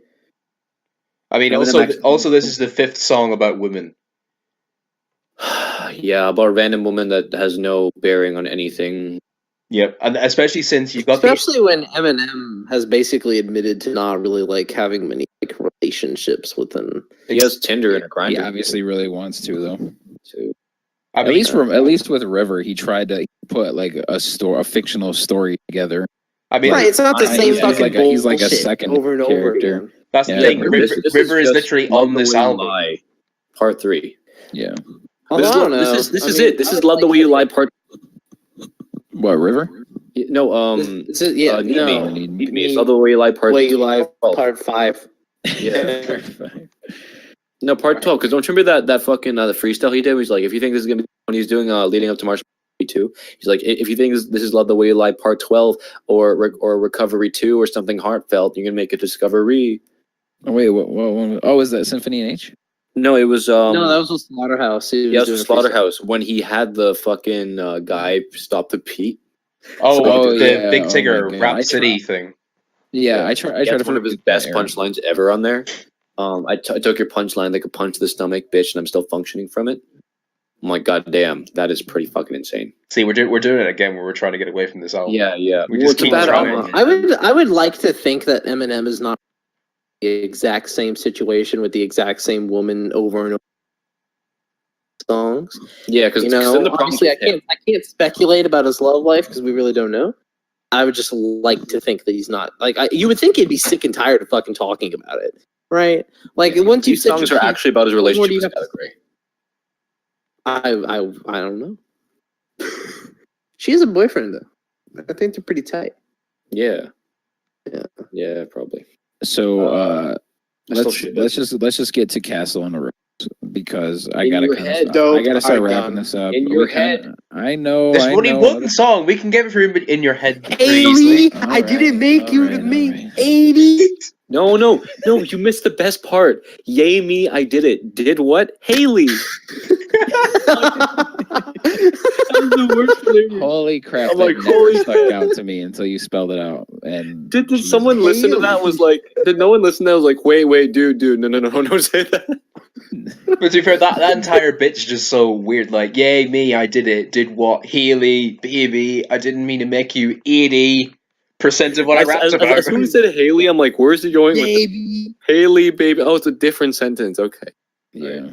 I mean, Eminem also, actually- this is the 5th song about women. Yeah, about a random woman that has no bearing on anything. Yep, and especially since you've got Especially when Eminem has basically admitted to not really like having many like relationships within. He has Tinder and a He grinder. obviously really wants to though. Too. I mean, At least with River, he tried to put like a fictional story together. I mean, Right, it's not the I- same he's fucking like a- he's like a bullshit second over and over character. again. that's the Yeah, thing. but River, River is just literally Love on the this Way You album. Lie, Part 3. Yeah. Although, I don't know. This I is mean, it. This I is would Love the like Way You to- Lie Part. What, River? No, This is, yeah, Need no. Me. Need Need Me. It's Love the Way You Lie Part. Way You Lie, 12. part 5. Yeah. No, Part 12. Because don't you remember that fucking the freestyle he did? Where he's like, if you think this is gonna be when he's doing leading up to March 2, he's like, if you think this is Love the Way You Lie Part 12 or Recovery 2 or something heartfelt, you're gonna make a discovery. Oh, wait, what? Oh, is that Symphony in H? No, it was No, that was with Slaughterhouse. He yeah, it was doing with a freestyle. Slaughterhouse when he had the fucking guy stop the beat. Oh, the yeah, Big oh my Tigger God. Rhapsody thing. Yeah, I try That's to one of his forget best that era. punchlines ever on there. I took your punchline like a punch to the stomach, bitch, and I'm still functioning from it. I'm like, god damn, that is pretty fucking insane. See, we're doing it again where we're trying to get away from this album. Yeah. We just it's a keep bad trying. album. I would like to think that Eminem is not the exact same situation with the exact same woman over and over songs. Yeah, because You know, then the problem obviously with him- I can't speculate about his love life because we really don't know. I would just like to think that he's not like you would think he'd be sick and tired of fucking talking about it, right? Like once you these said songs your are piece, actually about his what more relationship do you with have to Skylar Grey. I don't know. She has a boyfriend though. I think they're pretty tight. Yeah. Yeah. Yeah, probably. So I still let's should. just get to Castle on the Rose because I In gotta your kinda head, stop. dope. I gotta start Alright, wrapping done. this up. In We your kinda- head. I know. There's I only know. one song. We can get it for him in your head pretty Haley, easily. I didn't make you to Alright, me. alright. 80. No, you missed the best part. Yay me, I did it. Did what? Haley. The worst lyric. Holy crap! I'm that like, never holy stuck shit. out to me until you spelled it out. And Did Jesus. someone listen to that? Was like, did no one listen to that? Was like, wait, dude, no, say that. But to be fair, that entire bit's just so weird. Like, yay, me, I did it. Did what? Haley, baby, I didn't mean to make you 80% of what I rapped about. As soon as he said Haley, I'm like, where's he going with Baby. Haley, baby? Oh, it's a different sentence. Okay. Yeah.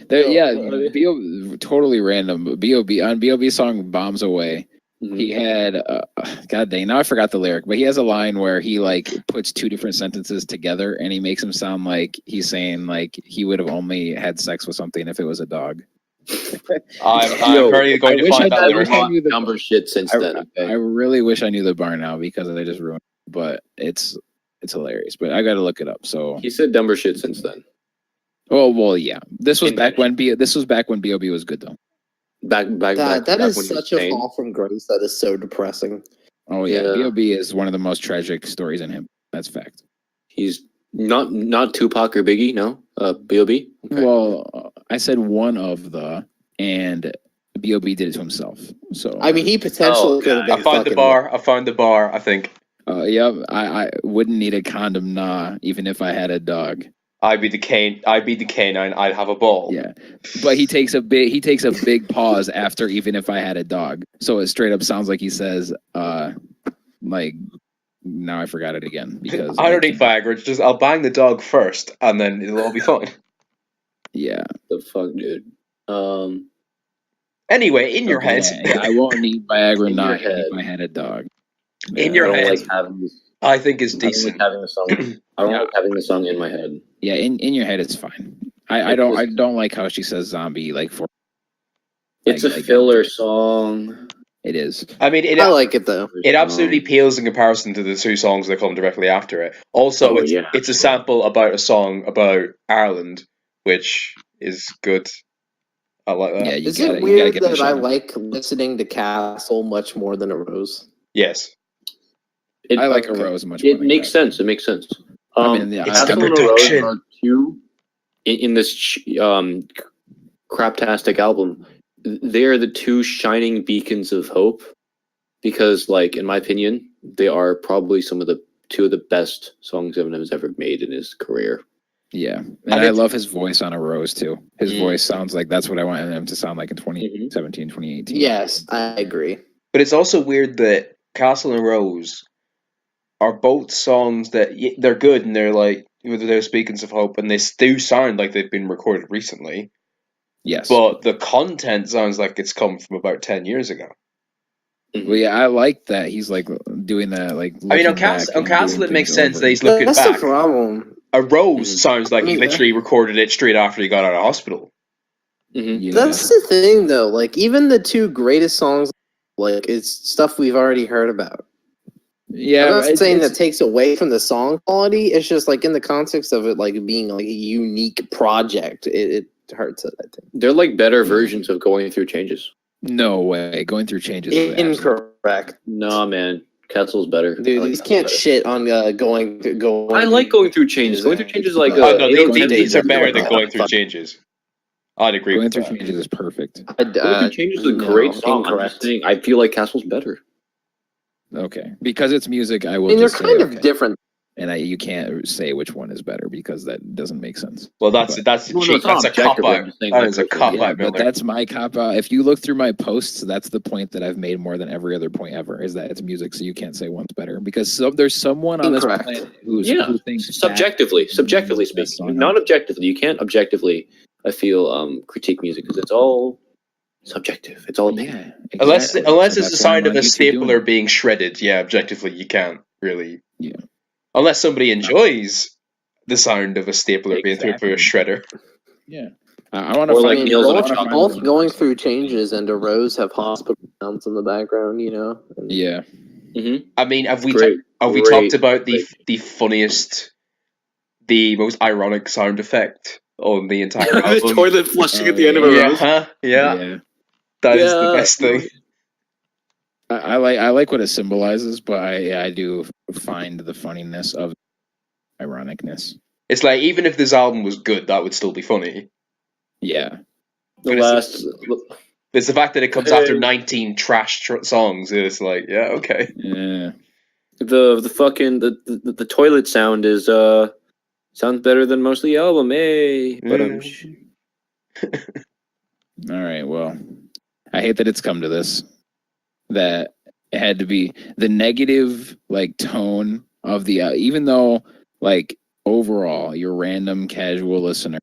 B.O. totally random. B.O.B. on B.O.B. song "Bombs Away." He had God dang, now I forgot the lyric, but he has a line where he like puts two different sentences together, and he makes them sound like he's saying like he would have only had sex with something if it was a dog. I'm very going to wish find I that did- lyric. I knew the- Number shit since then. I Okay. really wish I knew the bar now because I just ruined it, but it's It's hilarious, but I got to look it up. So He said dumber shit since then. oh well, yeah. This was back when Intention. This was back when B.O.B. was good though. Back That back is when he was such a sane. fall from grace. That is so depressing. Oh yeah, Yeah. B.O.B. is one of the most tragic stories in him. That's fact. He's not Tupac or Biggie, no. B.O.B. Okay. Well, I said one of the, and B.O.B. did it to himself. So I mean, he potentially Oh, could have God. been I found the fucking- bar. I found the bar. I think yep. I wouldn't need a condom, nah, even if I had a dog. I'd be the canine. I'd have a ball. Yeah, but he takes a big pause after even if I had a dog. So it straight up sounds like he says, like now I forgot it again because I don't need Viagra. Just I'll bang the dog first, and then it'll all be fine. Yeah. The fuck, dude. Anyway, in your Okay, head, yeah, I won't need Viagra, In not your head. if I had a dog. In I your don't head. like having this. I think is I don't like decent. having the song. I don't Yeah. like having the song in my head. Yeah, in your head it's fine. I don't like how she says zombie like for It's like- a like- filler song. it is. I mean, it I like it though. it absolutely pales in comparison to the two songs that come directly after it. Also, Oh, it's yeah, it's a sure. sample about a song about Ireland, which is good. I like that. Yeah, Is you it gotta weird get the that I shot. like listening to Castle much more than a Rose? Yes. I like a rose much more. It than makes that. sense. It makes sense. I mean, yeah, It's I- the Castle and a Rose production. are two in this craptastic album. They are the two shining beacons of hope because, like, in my opinion, they are probably two of the best songs Eminem has ever made in his career. Yeah, and And I it's- love his voice on a rose too. His Mm. voice sounds like that's what I wanted him to sound like in 2017, 2018. Yes, I agree. But it's also weird that Castle and Rose are both songs that they're good and they're like they're beacons of hope and they do sound like they've been recorded recently. Yes. But the content sounds like it's come from about 10 years ago. Well, yeah, I like that he's like doing that. Like, I mean, on looking back Castle, and doing it makes things sense over. that he's looking That's back. the problem. A Rose Mhm. sounds like I mean, he literally recorded it straight after he got out of hospital. Mhm. Yeah. That's the thing, though. Like, even the two greatest songs, like, it's stuff we've already heard about. Yeah, I'm not it's- saying it's- that takes away from the song quality. It's just like in the context of it, like being like a unique project, it hurts it. I think. They're like better versions of going through changes. no way. Going through changes. is absolute- Incorrect, Nah, man, Castle's better. I dude. like These Castle can't better. shit on going. I like going through changes. Going through changes like Oh, no, Eight these, or these 10 are better days. than going through changes. I'd agree Going with through that. changes is perfect. Going through changes is a great song. I'm just saying, I feel like Castle's better. Okay, because it's music. I will. I mean, they're just kind say, of okay. different. And you can't say which one is better because that doesn't make sense. Well, that's But- that's Well, no, cheap. it's not That's a cop objective, I'm out. just saying That my is a personal cop opinion. out, but Miller. that's my cop out. If you look through my posts, that's the point that I've made more than every other point ever. Is that it's music, so you can't say one's better because there's someone on Incorrect. this planet who thinks subjectively that speaking, best song not objectively. You can't objectively, I feel, critique music because it's all subjective. It's all opinion. Yeah, Unless exactly. unless So it's the that's why sound I'm of on a YouTube stapler doing it. being shredded, yeah, objectively you can't really. Yeah. Unless somebody enjoys the sound of a stapler being through a Exactly. shredder. Yeah, I want to Or like find Meals on a both, Chopping both Board. going through changes and a Rose have hospital sounds in the background. You know. And Yeah, Mm-hmm. I mean, have we Great. talked Great. about the funniest, the most ironic sound effect on the entire the album? toilet flushing at the end of a Yeah, rose. huh? Yeah, that is the Yeah. best thing. I like what it symbolizes, but I do find the funniness of ironicness. It's like even if this album was good, that would still be funny. Yeah, The But last. It's the fact that it comes after 19 trash songs. It's like, yeah, okay. yeah. The fucking the toilet sound is sounds better than most of the album, eh? But All right. Well, I hate that it's come to this. That it had to be the negative like tone of the even though like overall your random casual listener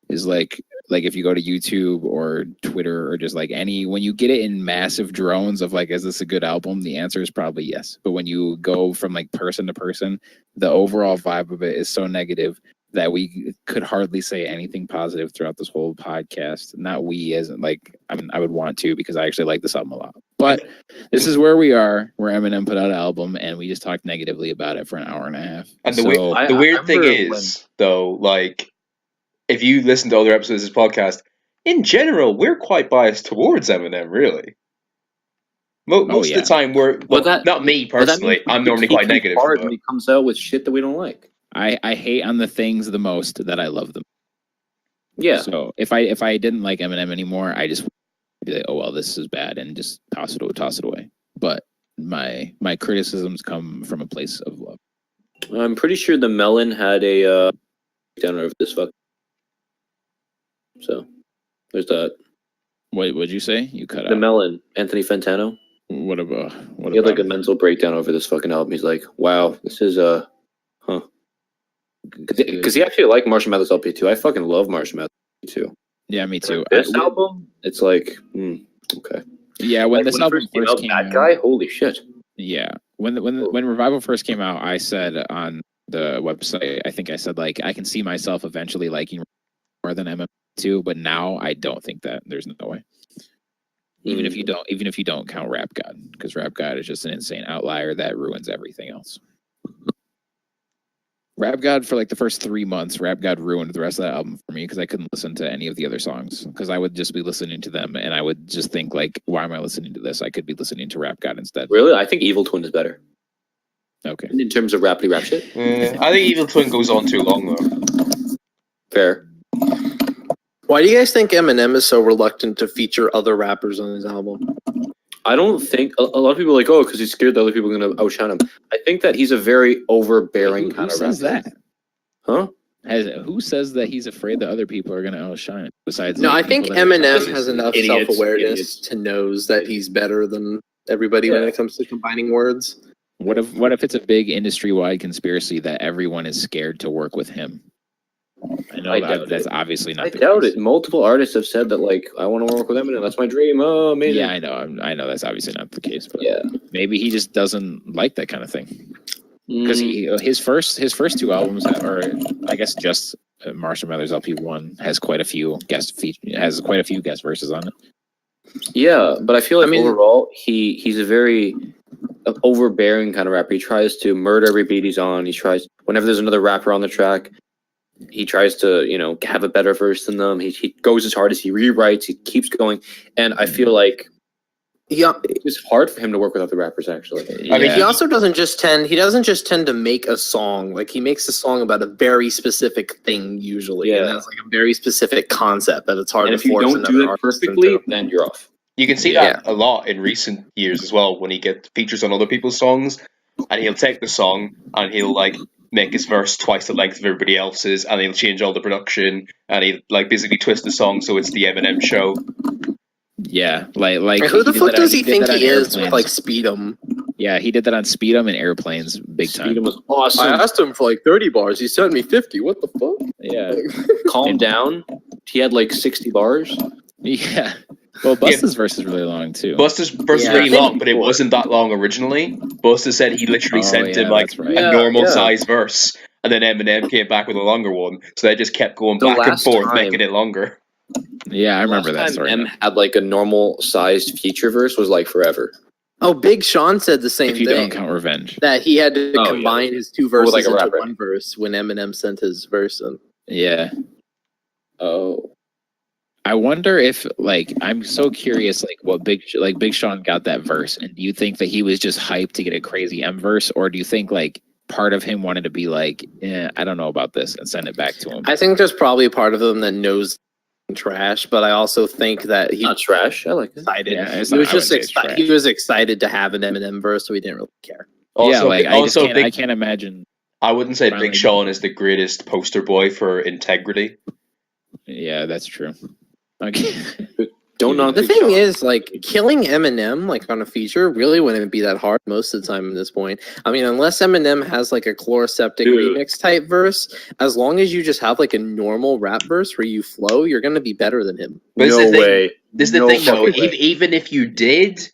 is like if you go to YouTube or Twitter or just like any when you get it in massive drones of like is this a good album, the answer is probably yes. But when you go from like person to person, the overall vibe of it is so negative that we could hardly say anything positive throughout this whole podcast. Not we as like I would want to because I actually like this album a lot. But this is where we are, where Eminem put out an album, and we just talked negatively about it for an hour and a half. And So, the weird thing remember is, though, like, if you listen to other episodes of this podcast, in general, we're quite biased towards Eminem, really. Most of the time, not me personally. I'm normally quite negative. Hard when he comes out with shit that we don't like. I hate on the things the most that I love them. Yeah. So if I didn't like Eminem anymore, I just be like, oh well, this is bad, and just toss it away. But my criticisms come from a place of love. I'm pretty sure the Melon had a down over this fuck. So there's that. What'd you say? You cut out. The Melon, Anthony Fantano. What about? He had like a mental breakdown over this fucking album. He's like, wow, this is because he actually liked Marshall Mathers LP too. I fucking love Marshall Mathers too. Yeah, me too. This album, it's like, okay. Yeah, when this album first came out, that guy, holy shit. Yeah, when Revival first came out, I said on the website, I think I said like I can see myself eventually liking more than MM2, but now I don't think that. There's no way. Even if you don't count Rap God, because Rap God is just an insane outlier that ruins everything else. Rap God, for like the first 3 months, Rap God ruined the rest of that album for me because I couldn't listen to any of the other songs because I would just be listening to them and I would just think like, why am I listening to this? I could be listening to Rap God instead. Really? I think Evil Twin is better. Okay. In terms of rappity rap shit? I think Evil Twin goes on too long, though. Fair. Why do you guys think Eminem is so reluctant to feature other rappers on his album? I don't think a lot of people are like, oh, because he's scared that other people are going to outshine him. I think that he's a very overbearing kind of rapper. Who says that? Huh? Who says that he's afraid that other people are going to outshine him? Besides, No, like, I think people that Eminem are- has enough Idiots, self-awareness idiots. to knows that he's better than everybody when Yeah. it comes to combining words. What if it's a big industry-wide conspiracy that everyone is scared to work with him? I know I doubt that's it. obviously not I the doubt case. it. Multiple artists have said that, like, I want to work with Eminem. That's my dream. Oh, amazing. Yeah, I know. I know that's obviously not the case, but Yeah. maybe he just doesn't like that kind of thing. Because Mm, his first two albums, or I guess just Marshall Mathers LP1, has quite a few guest verses on it. yeah, but I feel like I mean- overall, he's a very overbearing kind of rapper. He tries to murder every beat he's on. He tries, whenever there's another rapper on the track, he tries to, have a better verse than them. He goes as hard as he rewrites. He keeps going. And I feel like Yeah, it's hard for him to work with other rappers, actually. I mean, he also doesn't just tend to make a song. Like, he makes a song about a very specific thing usually. Yeah. And has like a very specific concept that it's hard And to if you force don't another do that artist perfectly, into. then you're off. You can see that a lot in recent years as well when he gets features on other people's songs, and he'll take the song and he'll like make his verse twice the length of everybody else's, and he'll change all the production, and he'll like basically twist the song so it's the Eminem show. Yeah, like And who the did fuck that does on- he did think that on he is with Airplanes. like Speed'em? Yeah, he did that on Speed 'em and Airplanes, big time. Speed'em was awesome. I asked him for like 30 bars. He sent me 50. What the fuck? Yeah, Calm down. He had like 60 bars. yeah. Well, Busta's verse is really long too. Busta's verse is Yeah. really long, but it wasn't that long originally. Busta said he literally Oh, sent yeah, him like that's right. a normal Yeah. size verse, and then Eminem came back with a longer one, so they just kept going The back and last forth, time- making it longer. Yeah, I remember that Last story. time now. M had like a normal sized feature verse was like forever. Oh, Big Sean said the same If you thing. don't count Revenge. That he had to Oh, combine his two Or verses like a into rapper. one verse when Eminem sent his verse in. Yeah. Oh. I wonder if, like, I'm so curious, like, what Big Sean got that verse, and do you think that he was just hyped to get a crazy M verse, or do you think like part of him wanted to be like, I don't know about this, and send it back to him? I think there's probably a part of him that knows trash, but I also think that he Not trash. I like it. excited. Yeah, it's he not- was I just wouldn't say it's excited. trash. He was excited to have an Eminem verse, so he didn't really care. Yeah, like I Big, can't imagine. I wouldn't say finally- Big Sean is the greatest poster boy for integrity. Yeah, that's true. Okay. Don't knock The Big thing Sean. is, like, killing Eminem, like, on a feature really wouldn't be that hard most of the time at this point. I mean, unless Eminem has, like, a Chloraseptic Dude. remix type verse, as long as you just have, like, a normal rap verse where you flow, you're going to be better than him. But No this is the thing- way. This is the No thing, though. fucking way. Even if you did,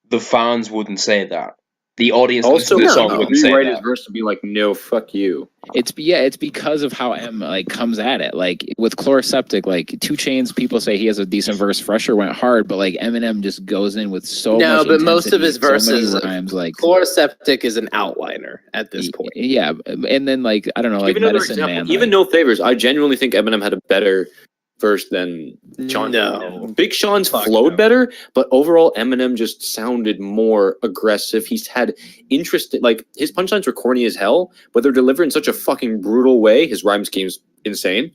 the fans wouldn't say that the audience Also, listening to the song no. wouldn't say rewrite his that. verse to be like, no, fuck you. It's because of how M like comes at it. Like with Chloraseptic, like 2 Chainz, people say he has a decent verse. Fresher went hard, but like Eminem just goes in with so much. No, but most of intensity, his so many verses, rhymes, like Chloraseptic is an outliner at this point. Yeah, and then like I don't know, like Even another Medicine example, Man. even like, No Favors, I genuinely think Eminem had a better verse than Sean. No. Big Sean's Fuck flowed no. better, but overall Eminem just sounded more aggressive. He's had interesting, like his punchlines were corny as hell, but they're delivered in such a fucking brutal way. His rhyme scheme's insane.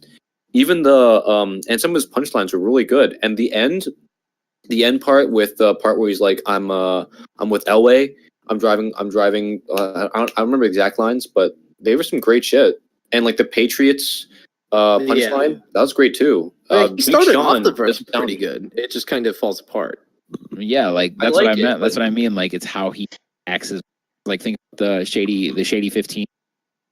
Even the and some of his punchlines were really good. And the end part with the part where he's like, I'm with Elway. I'm driving. I don't remember the exact lines, but they were some great shit. And like the Patriots punchline, that was great too. He Big started off Sean the verse doesn't pretty sound- good. It just kind of falls apart. yeah, like that's like what I it, meant. That's but- what I mean. Like it's how he acts as like think of the shady 15,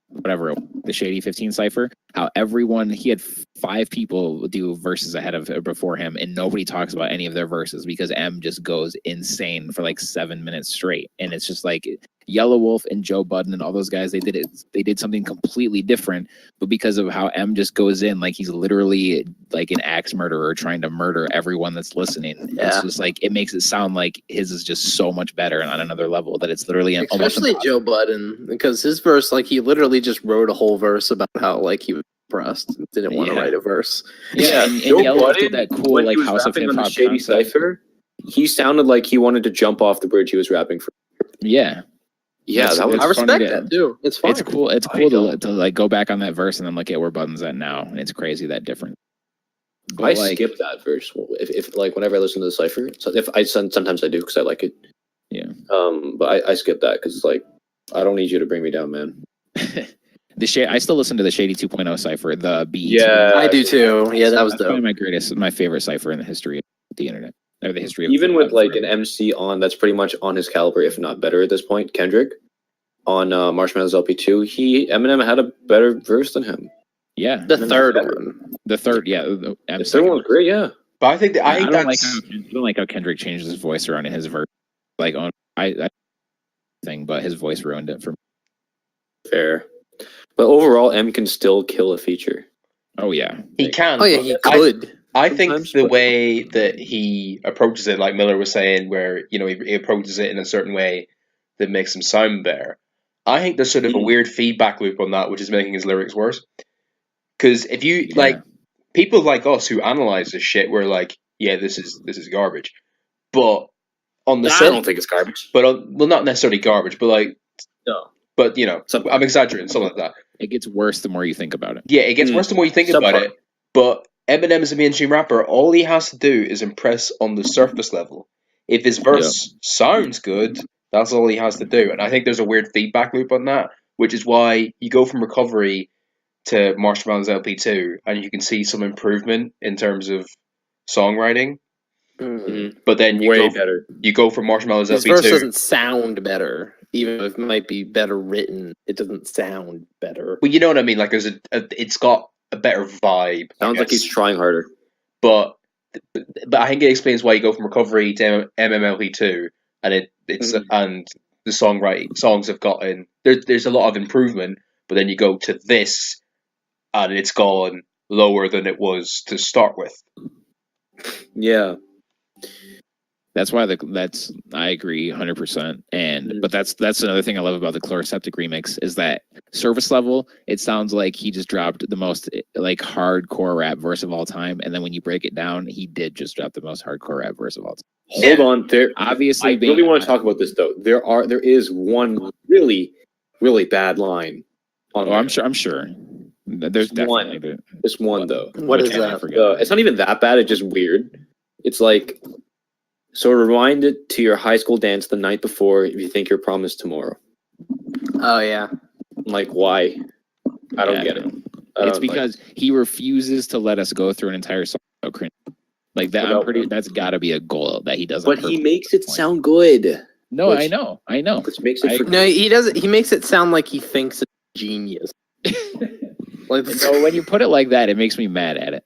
whatever, the shady 15 cipher. How everyone he had 5 people do verses ahead of before him, and nobody talks about any of their verses because M just goes insane for like 7 minutes straight, and it's just like Yellow Wolf and Joe Budden and all those guys. They did something completely different, but because of how M just goes in, like he's literally like an axe murderer trying to murder everyone that's listening. Yeah. It's just like it makes it sound like his is just so much better and on another level that it's literally almost Especially Joe Budden, because his verse, like he literally just wrote a whole verse about how like he was depressed, didn't want to Yeah. write a verse. Yeah, and Joe Yellow Wolf Budden, did that cool when like he was House of rapping Hip on the Hop Shady concept. Cipher, he sounded like he wanted to jump off the bridge he was rapping for. Yeah, Yeah, It's- that was it's I respect funny to- that too. It's fine. it's cool. It's I cool don't. to like go back on that verse and then look at where Budden's at now, and it's crazy that different. But I like, skip that verse if like whenever I listen to the cipher. So if I sometimes I do because I like it. Yeah. But I skip that because it's like I don't need you to bring me down, man. I still listen to the Shady 2.0 cipher, the BET. Yeah, I do too. Yeah, that was That's probably dope. my favorite cipher in the history of the internet, or the history of Even with hip-hop like forever. an MC on that's pretty much on his caliber, if not better at this point, Kendrick on Marshmallow's LP2, Eminem had a better verse than him. Yeah, The third one. the third, yeah, The third one was great, yeah. But I think that I don't that's like how Kendrick changed his voice around in his verse. Like on I thing, but his voice ruined it for me. Fair. But overall, M can still kill a feature. Oh yeah, he can. Oh yeah, but he could. I think Sometimes, the but- way that he approaches it, like Miller was saying, where he approaches it in a certain way that makes him sound better. I think there's sort of a weird feedback loop on that, which is making his lyrics worse. Because if you Yeah. like people like us who analyze this shit, we're like, yeah, this is garbage. But on the I sur- don't think it's garbage. but well, not necessarily garbage, but like, No. but Some I'm exaggerating, something like that. it gets worse the more you think about it. Yeah, it gets worse the more you think Some about part. it. But Eminem is a mainstream rapper. All he has to do is impress on the surface level. If his verse sounds good, that's all he has to do. And I think there's a weird feedback loop on that, which is why you go from Recovery to Marshmallow's LP2, and you can see some improvement in terms of songwriting. Mhm. But then Way better. you go from Marshmallow's His LP2. verse doesn't sound better, even if it might be better written. It doesn't sound better. Well, you know what I mean. Like there's it's got a better vibe. I Sounds like guess. he's trying harder. But I think it explains why you go from Recovery to MMLP2, and it's and the songs have gotten there's a lot of improvement, but then you go to this, and it's gone lower than it was to start with. Yeah. That's why that's I agree 100%. And Mhm. but that's another thing I love about the Chloraseptic remix is that surface level, it sounds like he just dropped the most like hardcore rap verse of all time. And then when you break it down, he did just drop the most hardcore rap verse of all time. Hold on. There Obviously, I really want to talk about this though. There is one really, really bad line on Oh, I'm sure. There's Just one. definitely This one though. What is Okay, I that? forget. It's not even that bad, it's just weird. It's like, so rewind it to your high school dance the night before if you think you're promised tomorrow. Oh yeah. Like, why? I don't Yeah, get I it. don't know. I It's don't, like- because he refuses to let us go through an entire song without cringe. Like that, that's got to be a goal that he doesn't. but he purposely makes it point. sound good. No, which- I know. Which makes it I- for No, he doesn't. He makes it sound like he thinks it's genius. Like No, when you put it like that, it makes me mad at it.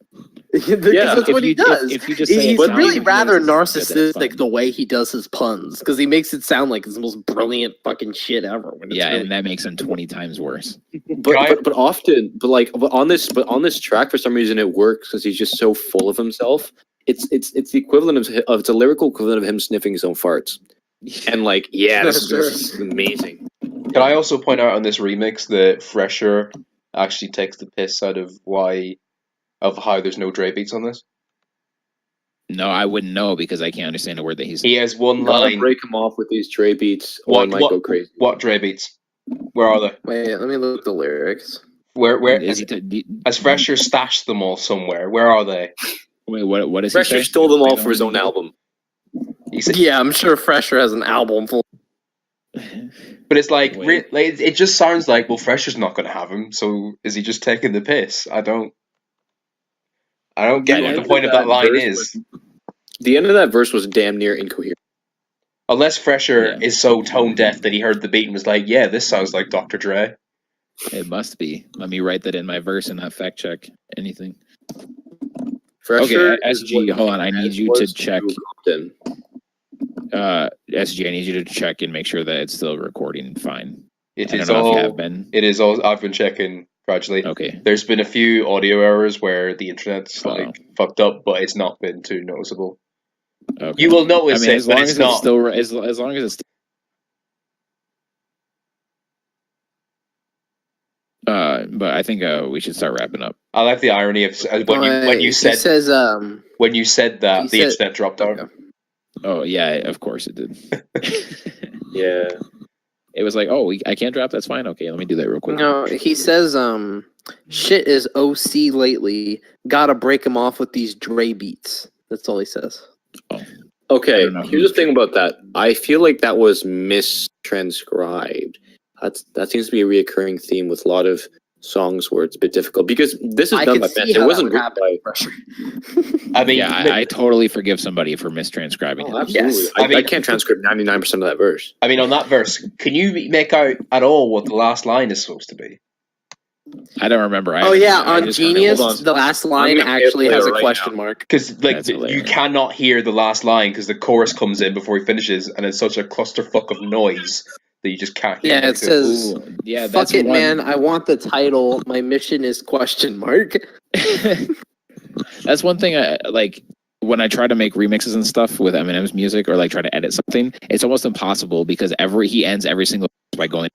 That's what he does. If you just say He's it sounds really like rather he is, that's narcissistic fine. the way he does his puns, because he makes it sound like it's the most brilliant fucking shit ever. When it's Yeah, really, and that makes him 20 times worse. But on this track for some reason it works because he's just so full of himself. It's the equivalent of it's a lyrical equivalent of him sniffing his own farts. And like, yeah, this is amazing. Can I also point out on this remix that Fresher actually takes the piss out of how there's no Dre beats on this? No, I wouldn't know because I can't understand a word that he's He has one Gotta line. break him off with these Dre beats, or he might go crazy. What Dre beats? Where are they? Wait, let me look at the lyrics. Where Is has Fresher stashed them all somewhere? Where are they? Wait, what is Fresher he say? stole them all for his own album. He said, Yeah, I'm sure Fresher has an album full. but it's like, Wait. it just sounds like, well, Fresher's not going to have him, so is he just taking the piss? I don't get what the point of that line is. The end of that verse was damn near incoherent. Unless Fresher is so tone deaf that he heard the beat and was like, yeah, this sounds like Dr. Dre. It must be. Let me write that in my verse and not fact check anything. Fresher Okay, SG, hold on. I need you to check. Compton. SG, I need you to check and make sure that it's still recording fine. It I is don't know if you all. have been. It is all. I've been checking gradually. Okay. There's been a few audio errors where the internet's fucked up, but it's not been too noticeable. Okay. You will notice it, as long but as it's not. still as long as it's. But I think we should start wrapping up. I like the irony of when you said he says when you said that he the said- internet dropped out. okay. Oh yeah, of course it did. Yeah. It was like, I can't drop. That's fine. Okay, let me do that real quick. No, he says shit is OC lately. Gotta break him off with these Dre beats. That's all he says. I Okay, don't know here's the thing about that. I feel like that was mistranscribed. That seems to be a reoccurring theme with a lot of songs where it's a bit difficult because this is done by fans. It wasn't written by Pressure. I mean, Yeah, I totally forgive somebody for mistranscribing it. absolutely. Yes. I can't transcribe 99% of that verse. I mean, on that verse, can you make out at all what the last line is supposed to be? I don't remember. On Genius, hold on. the last line gonna actually play has it a right question now. mark. Because That's you hilarious. cannot hear the last line because the chorus comes in before he finishes, and it's such a clusterfuck of noise that you just can't hear. Yeah, it says, Ooh, yeah, "Fuck that's it, one. man. I want the title. My mission is question mark." That's one thing. Like when I try to make remixes and stuff with Eminem's music, or like try to edit something, it's almost impossible because he ends every single by going.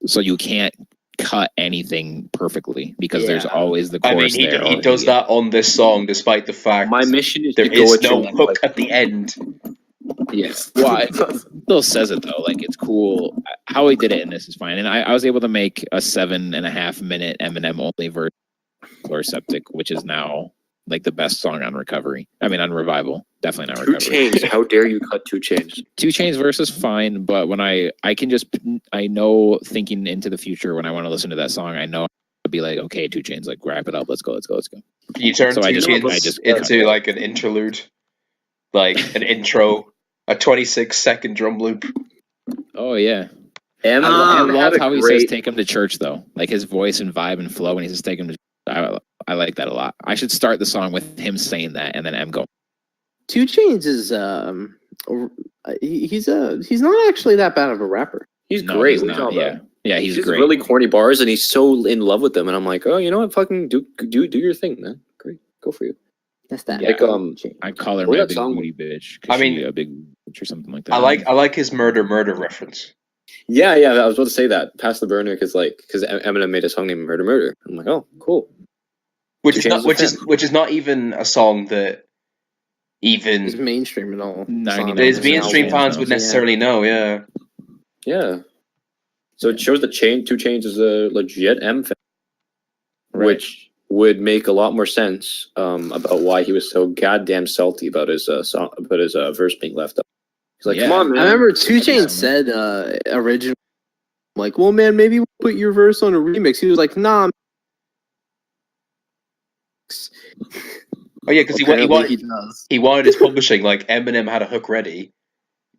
So you can't cut anything perfectly because there's always the chorus there. He does that on this song, despite the fact My mission is there to go is at no your hook at the end. Yes. Well, it still says it though. Like it's cool. How he did it in this is fine. And I was able to make a 7.5 minute Eminem only version of Chloraseptic, which is now like the best song on Recovery. I mean on Revival. Definitely not 2 Recovery. Chainz. How dare you cut 2 Chainz? 2 Chainz verse is fine, but when I know thinking into the future when I want to listen to that song, I know I'll be like, okay, 2 Chainz, like wrap it up, let's go. You turn So 2 I just Chainz cut into it. like an interlude, like an intro, a 26-second drum loop. Oh yeah. And I love had a how he says great- take him to church though. Like his voice and vibe and flow when he says take him to I like that a lot. I should start the song with him saying that and then M going. 2 Chainz is he's not actually that bad of a rapper. He's No, great. he's What are you not. talking about? Yeah, he's just great. really corny bars, and he's so in love with them. And I'm like, oh, you know what? Fucking do your thing, man. Great, go for you. That's that. Yeah. Like I call her What my that big song? booty bitch. 'Cause I mean, she a big bitch or something like that. I like his murder reference. Yeah. I was about to say that. Pass the burner, because Eminem made a song named Murder Murder. I'm like, oh, cool. Which 2 Chainz is a fan. is not even a song that It's even mainstream and all. 99% his mainstream of fans fans would know. necessarily know. Yeah. Yeah. So it shows that 2 Chainz is a legit M fan, Right. which would make a lot more sense about why he was so goddamn salty about his song, about his verse being left up. He's like, Yeah. come on, man. I remember 2 That'd be Chainz said originally, like, well, man, maybe we'll put your verse on a remix. He was like, nah. Oh yeah, because he wanted his publishing. Like Eminem had a hook ready,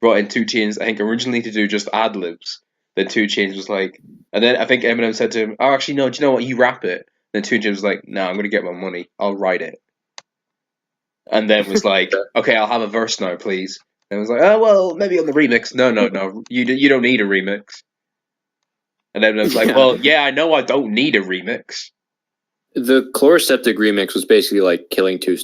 brought in 2 Chainz, I think originally to do just ad libs. Then 2 Chainz was like, and then I think Eminem said to him, "Oh, actually no, do you know what? You rap it." Then 2 Chainz was like, "No, I'm gonna get my money. I'll write it." and then was like, "Okay, I'll have a verse now, please." And I was like, "Oh well, maybe on the remix." No, you don't need a remix. And then I was like, Yeah. "Well, yeah, I know I don't need a remix." The Chloraseptic remix was basically like killing two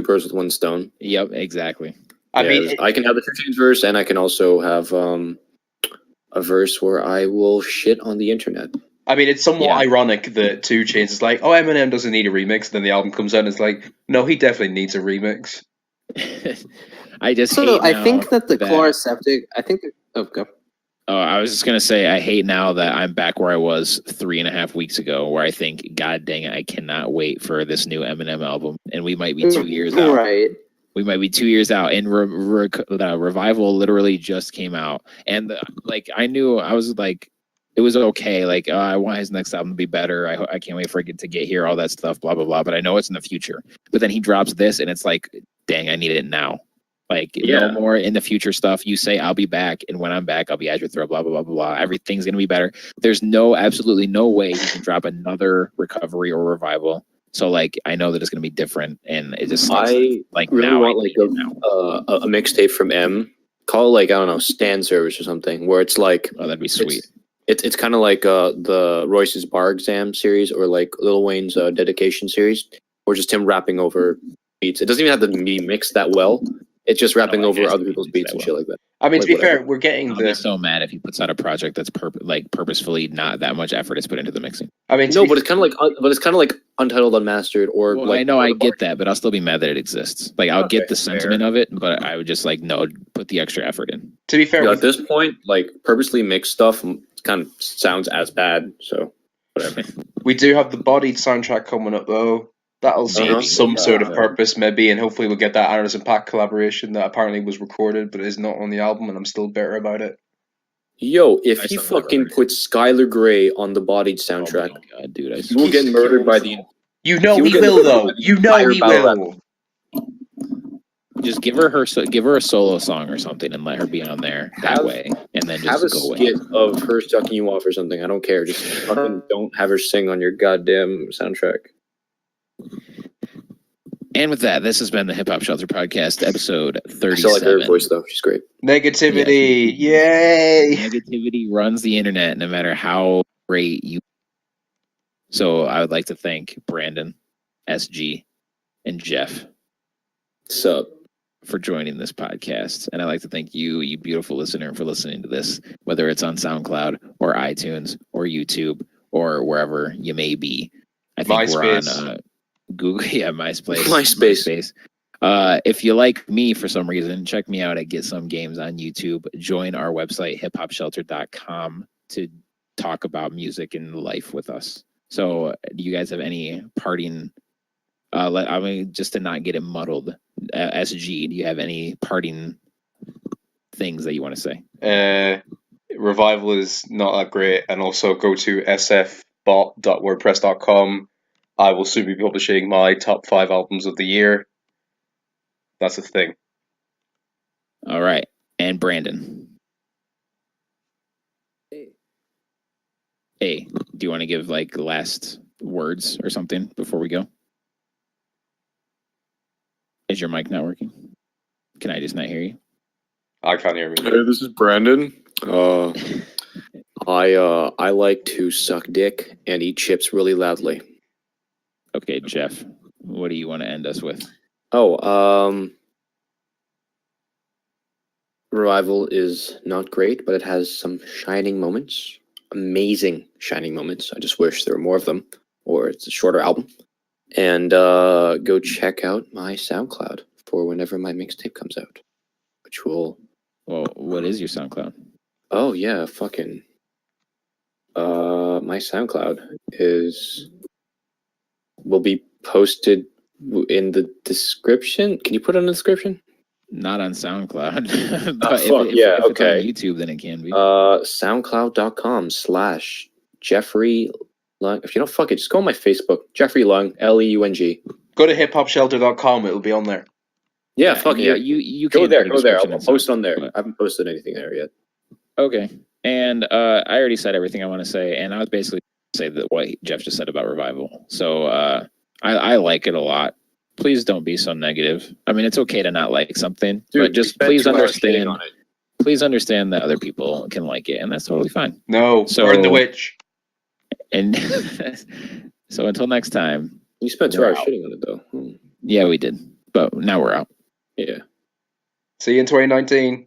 birds with one stone. Yep, exactly. I Yeah, mean, I can have the 2 Chainz verse, and I can also have a verse where I will shit on the internet. it's somewhat Yeah. ironic that 2 Chainz is like, "Oh, Eminem doesn't need a remix." Then the album comes out and it's like, "No, he definitely needs a remix." I just So hate I now think that the that- Chloraseptic. I think. Go. Oh, I was just gonna say I hate now that I'm back where I was 3.5 weeks ago, where I think, God dang it, I cannot wait for this new Eminem album, and we might be 2 years out. Right. We might be 2 years out, and the Revival literally just came out, and I knew I was like, it was okay. Like, I want his next album to be better. I can't wait for it to get here, all that stuff, blah blah blah. But I know it's in the future. But then he drops this, and it's like, dang, I need it now. Like, no more in the future stuff. You say I'll be back, and when I'm back, I'll be at your throat. Blah blah blah blah blah. Everything's gonna be better. There's absolutely no way he can drop another Recovery or Revival. So like, I know that it's gonna be different, and it just I like really now want like a mixtape from M. Call it like, I don't know, Stand Service or something, where it's like, oh, that'd be sweet. It's kind of like the Royce's Bar Exam series, or like Lil Wayne's Dedication series, or just him rapping over beats. It doesn't even have to be mixed that well. It's just rapping over other people's beats and shit like that. I mean, Like, to be whatever. fair, we're getting I'll be so mad if he puts out a project that's purposefully not that much effort is put into the mixing. I mean, No, but it's kind of like Untitled Unmastered, or Well, like, I know I get that, but I'll still be mad that it exists. Like, I'll get Okay, the sentiment of it, but I would just like, no, put the extra effort in. to be fair, at this point, like purposely mixed stuff kind of sounds as bad. So whatever. we do have the Bodied soundtrack coming up though. That'll serve some sort of purpose, maybe, and hopefully we'll get that Anderson .Paak collaboration that apparently was recorded but is not on the album, and I'm still bitter about it. Yo, if I he still never fucking heard it. puts Skylar Grey on the Bodied soundtrack, Oh my God, dude, he will get murdered by the. You know He will he get will, murdered though. by the You know entire he battle will. just give her a solo song or something and let her be on there that way, and then Have just a go away. skit of her sucking you off or something. I don't care. Just fucking don't have her sing on your goddamn soundtrack. And with that, this has been the Hip Hop Shelter Podcast, episode 37. I still like her voice though. She's great. Negativity, yay! Negativity runs the internet, no matter how great you. So I would like to thank Brandon, SG, and Jeff Sup? for joining this podcast. And I'd like to thank you, you beautiful listener, for listening to this, whether it's on SoundCloud or iTunes or YouTube or wherever you may be. I think MySpace. we're on Google, MySpace. MySpace. If you like me for some reason, check me out at Get Some Games on YouTube. Join our website, hiphopshelter.com, to talk about music and life with us. So, do you guys have any parting? Just to not get it muddled, SG, do you have any parting things that you want to say? Revival is not that great, and also go to sfbot.wordpress.com. I will soon be publishing my top 5 albums of the year. That's a thing. All right. And Brandon. Hey, do you want to give like last words or something before we go? Is your mic not working? Can I just not hear you? I can't hear me. Hey, this is Brandon. I like to suck dick and eat chips really loudly. Okay, Jeff, what do you want to end us with? Revival is not great, but it has some shining moments. Amazing shining moments. I just wish there were more of them, or it's a shorter album. And go check out my SoundCloud for whenever my mixtape comes out, which will. Well, what is your SoundCloud? Oh yeah, fucking. My SoundCloud will be posted in the description. Can you put it in the description? Not on SoundCloud. But Fuck, if okay. it's on YouTube, then it can be. SoundCloud.com/Jeffrey Lung. If you don't, fuck it, just go on my Facebook. Jeffrey Lung, Leung. Go to hiphopshelter.com, it'll be on there. Yeah, fuck yeah. You Go can there. put a description I'll and post stuff, on there. but- I haven't posted anything there yet. Okay. And I already said everything I want to say, and I was basically say that what Jeff just said about Revival. So I like it a lot, please don't be so negative. I mean, it's okay to not like something, Dude, but just spent please 2 hours shitting understand. on it. Please understand that other people can like it, and that's totally fine. No, So- burn the witch. And so until next time, You spent 2 We're hours out. shitting on it though. yeah, we did, but now we're out. Yeah. See you in 2019.